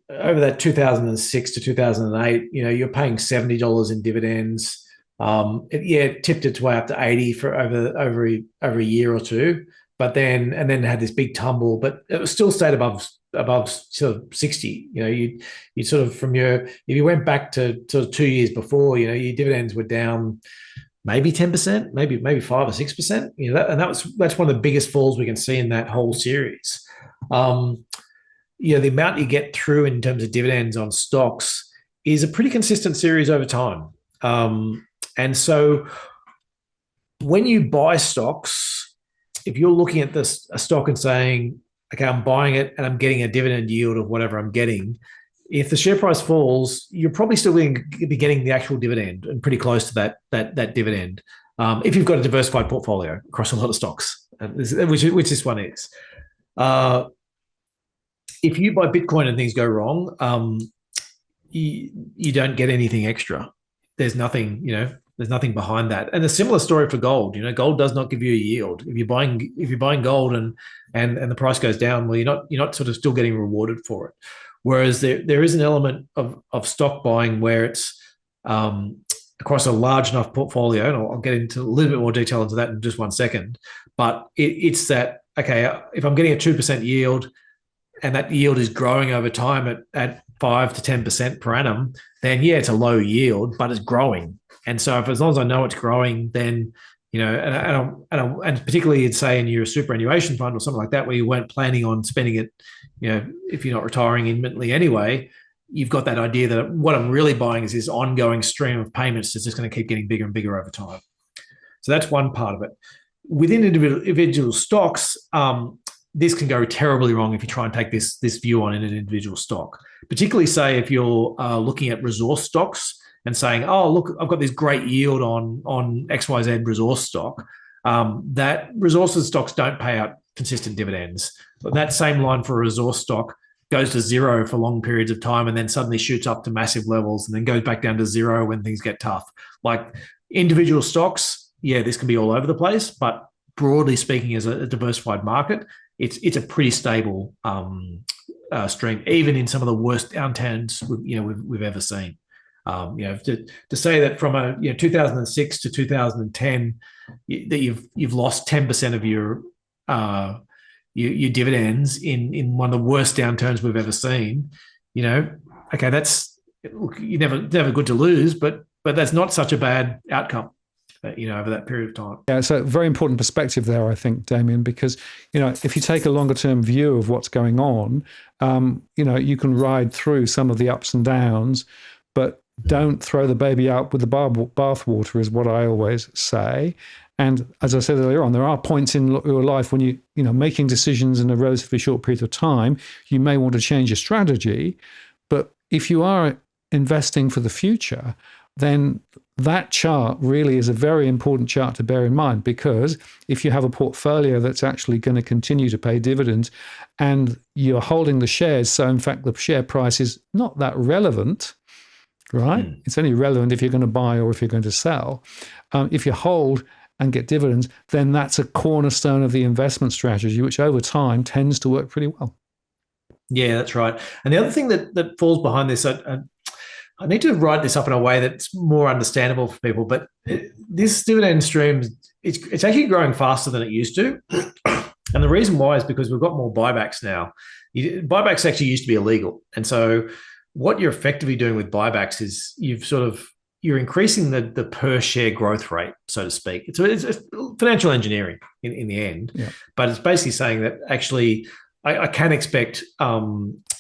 over that 2006 to 2008, you're paying $70 in dividends. It tipped its way up to 80 for over a year or two, but then had this big tumble, but it was still stayed above sort of 60. You sort of if you went back to sort of 2 years before, your dividends were down maybe 10%, maybe 5 or 6%. That's one of the biggest falls we can see in that whole series. The amount you get through in terms of dividends on stocks is a pretty consistent series over time. And so when you buy stocks, if you're looking at a stock and saying, okay, I'm buying it and I'm getting a dividend yield of whatever I'm getting, if the share price falls, you're probably still going to be getting the actual dividend and pretty close to that dividend. If you've got a diversified portfolio across a lot of stocks, which this one is. If you buy Bitcoin and things go wrong, you don't get anything extra. There's nothing behind that. And a similar story for gold. Gold does not give you a yield. If you're buying gold and the price goes down, well, you're not sort of still getting rewarded for it. Whereas there is an element of stock buying where it's across a large enough portfolio, and I'll get into a little bit more detail into that in just 1 second. But it's that, okay, if I'm getting a 2% yield and that yield is growing over time at 5 to 10% per annum, then it's a low yield, but it's growing. And so as long as I know it's growing, then, and particularly say in your superannuation fund or something like that, where you weren't planning on spending it, if you're not retiring imminently anyway, you've got that idea that what I'm really buying is this ongoing stream of payments that's just going to keep getting bigger and bigger over time. So that's one part of it. Within individual stocks, this can go terribly wrong if you try and take this view on in an individual stock, particularly say if you're looking at resource stocks and saying, oh, look, I've got this great yield on XYZ resource stock. That resources stocks don't pay out consistent dividends. But that same line for a resource stock goes to zero for long periods of time and then suddenly shoots up to massive levels and then goes back down to zero when things get tough. Like individual stocks, this can be all over the place, but broadly speaking, as a diversified market, it's a pretty stable stream, even in some of the worst downturns we've ever seen. To say that from 2006 to 2010 that you've lost 10% of your dividends in one of the worst downturns we've ever seen, okay, that's never good to lose, but that's not such a bad outcome. Over that period of time. Yeah, it's a very important perspective there, I think, Damien, because, if you take a longer term view of what's going on, you can ride through some of the ups and downs, but don't throw the baby out with the bathwater is what I always say. And as I said earlier on, there are points in your life when you making decisions in a relatively short period of time, you may want to change your strategy. But if you are investing for the future, then that chart really is a very important chart to bear in mind, because if you have a portfolio that's actually going to continue to pay dividends and you're holding the shares, so in fact the share price is not that relevant, right? It's only relevant if you're going to buy or if you're going to sell. If you hold and get dividends, then that's a cornerstone of the investment strategy, which over time tends to work pretty well. Yeah, that's right. And the other thing that falls behind this, I need to write this up in a way that's more understandable for people, but this dividend stream, it's actually growing faster than it used to. And the reason why is because we've got more buybacks now. Buybacks actually used to be illegal. And so what you're effectively doing with buybacks is you're increasing the per share growth rate, so to speak. It's financial engineering in the end, but it's basically saying that actually I can expect,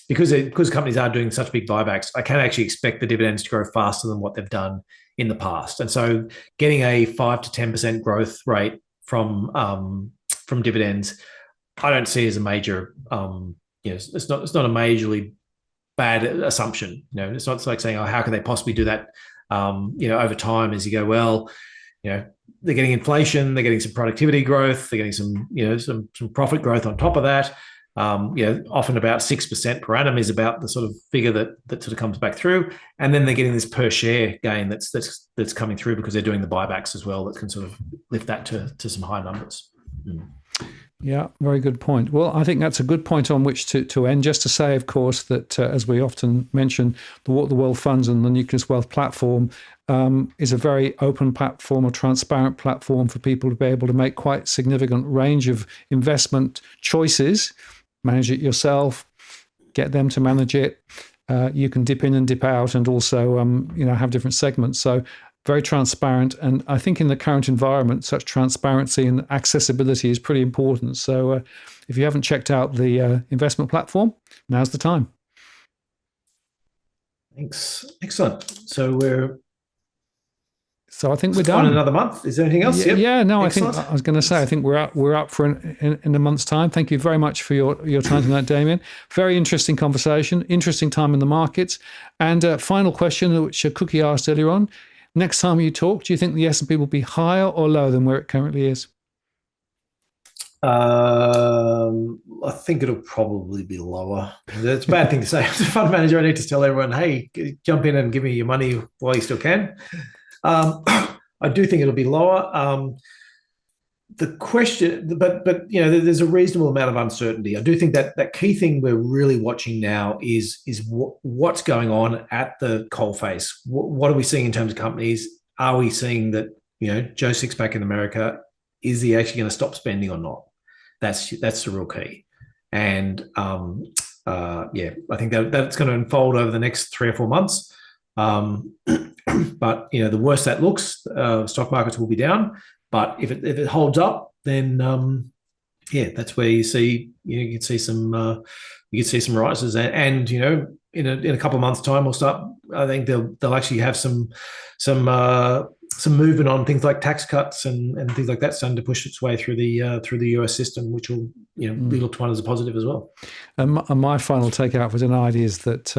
because companies are doing such big buybacks, I can actually expect the dividends to grow faster than what they've done in the past. And so getting a 5 to 10% growth rate from dividends, I don't see as a major, it's not a majorly bad assumption. It's not like saying, oh, how can they possibly do that? Over time, as you go, well, they're getting inflation, they're getting some productivity growth, they're getting some profit growth on top of that. Often about 6% per annum is about the sort of figure that sort of comes back through, and then they're getting this per share gain that's coming through because they're doing the buybacks as well that can sort of lift that to some high numbers. Yeah, very good point. Well, I think that's a good point on which to end. Just to say, of course, that as we often mention, the World Funds and the Nucleus Wealth platform is a very open platform, a transparent platform for people to be able to make quite significant range of investment choices, manage it yourself, get them to manage it. You can dip in and dip out, and also have different segments. So very transparent. And I think in the current environment, such transparency and accessibility is pretty important. So if you haven't checked out the investment platform, now's the time. Thanks. Excellent. So I think we're done. On another month. Is there anything else? Yeah. No, Excellent. I was going to say, I think we're up for in a month's time. Thank you very much for your time tonight, Damien. Very interesting conversation, interesting time in the markets. And final question, which Cookie asked earlier on. Next time you talk, do you think the S&P will be higher or lower than where it currently is? I think it'll probably be lower. It's a bad thing to say. As a fund manager, I need to tell everyone, hey, jump in and give me your money while you still can. I do think it'll be lower. The question, but there's a reasonable amount of uncertainty. I do think that key thing we're really watching now is what's going on at the coalface. What are we seeing in terms of companies? Are we seeing that Joe Sixpack in America, is he actually going to stop spending or not? That's the real key. And I think that's going to unfold over the next 3 or 4 months. But the worse that looks, stock markets will be down. But if it holds up, then that's where you can see some rises, and in a couple of months' time, we'll start. I think they'll actually have some movement on things like tax cuts and things like that starting to push its way through the US system, which will be looked upon as a positive as well. And my final takeout for tonight is that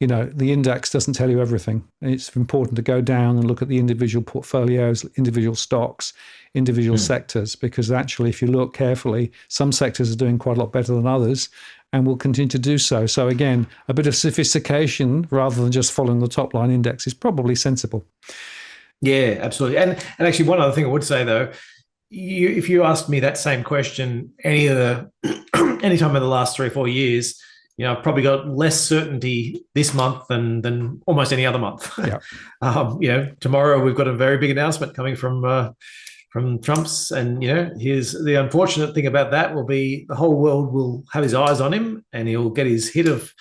the index doesn't tell you everything. It's important to go down and look at the individual portfolios, individual stocks, individual sectors, because actually, if you look carefully, some sectors are doing quite a lot better than others and will continue to do so. So again, a bit of sophistication rather than just following the top line index is probably sensible. Yeah, absolutely. And actually, one other thing I would say, though, if you asked me that same question any time in the last 3 or 4 years, I've probably got less certainty this month than almost any other month. Yeah. Tomorrow we've got a very big announcement coming from Trump's, and here's the unfortunate thing about that will be the whole world will have his eyes on him, and he'll get his hit of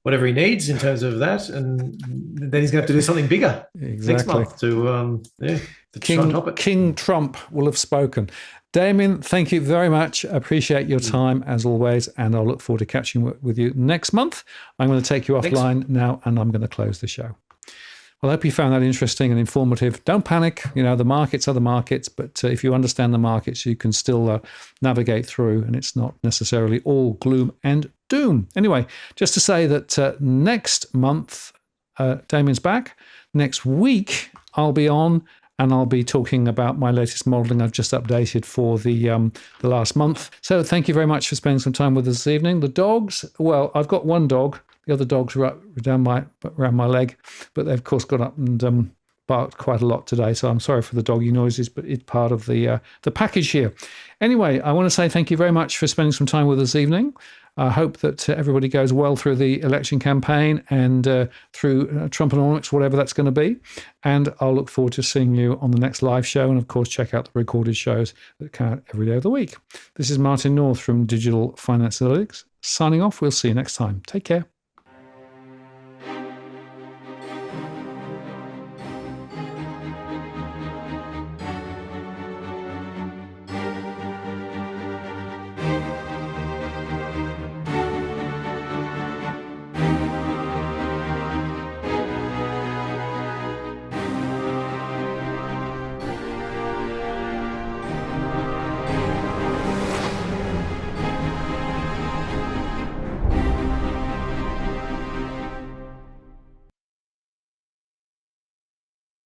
whatever he needs in terms of that, and then he's going to have to do something bigger next month to try and top it. King Trump will have spoken. Damien, thank you very much. I appreciate your time as always, and I'll look forward to catching with you next month. I'm going to take you offline now, and I'm going to close the show. Well, I hope you found that interesting and informative. Don't panic. The markets are the markets, but if you understand the markets, you can still navigate through, and it's not necessarily all gloom and doom. Anyway, just to say that next month, Damien's back. Next week, I'll be on, and I'll be talking about my latest modelling I've just updated for the last month. So thank you very much for spending some time with us this evening. The dogs, well, I've got one dog. The other dogs are up around my leg, but they've of course got up and barked quite a lot today, so I'm sorry for the doggy noises, but it's part of the package here. Anyway, I want to say thank you very much for spending some time with us this evening. I hope that everybody goes well through the election campaign and through Trumponomics, whatever that's going to be. And I'll look forward to seeing you on the next live show. And of course, check out the recorded shows that come out every day of the week. This is Martin North from Digital Finance Analytics signing off. We'll see you next time. Take care.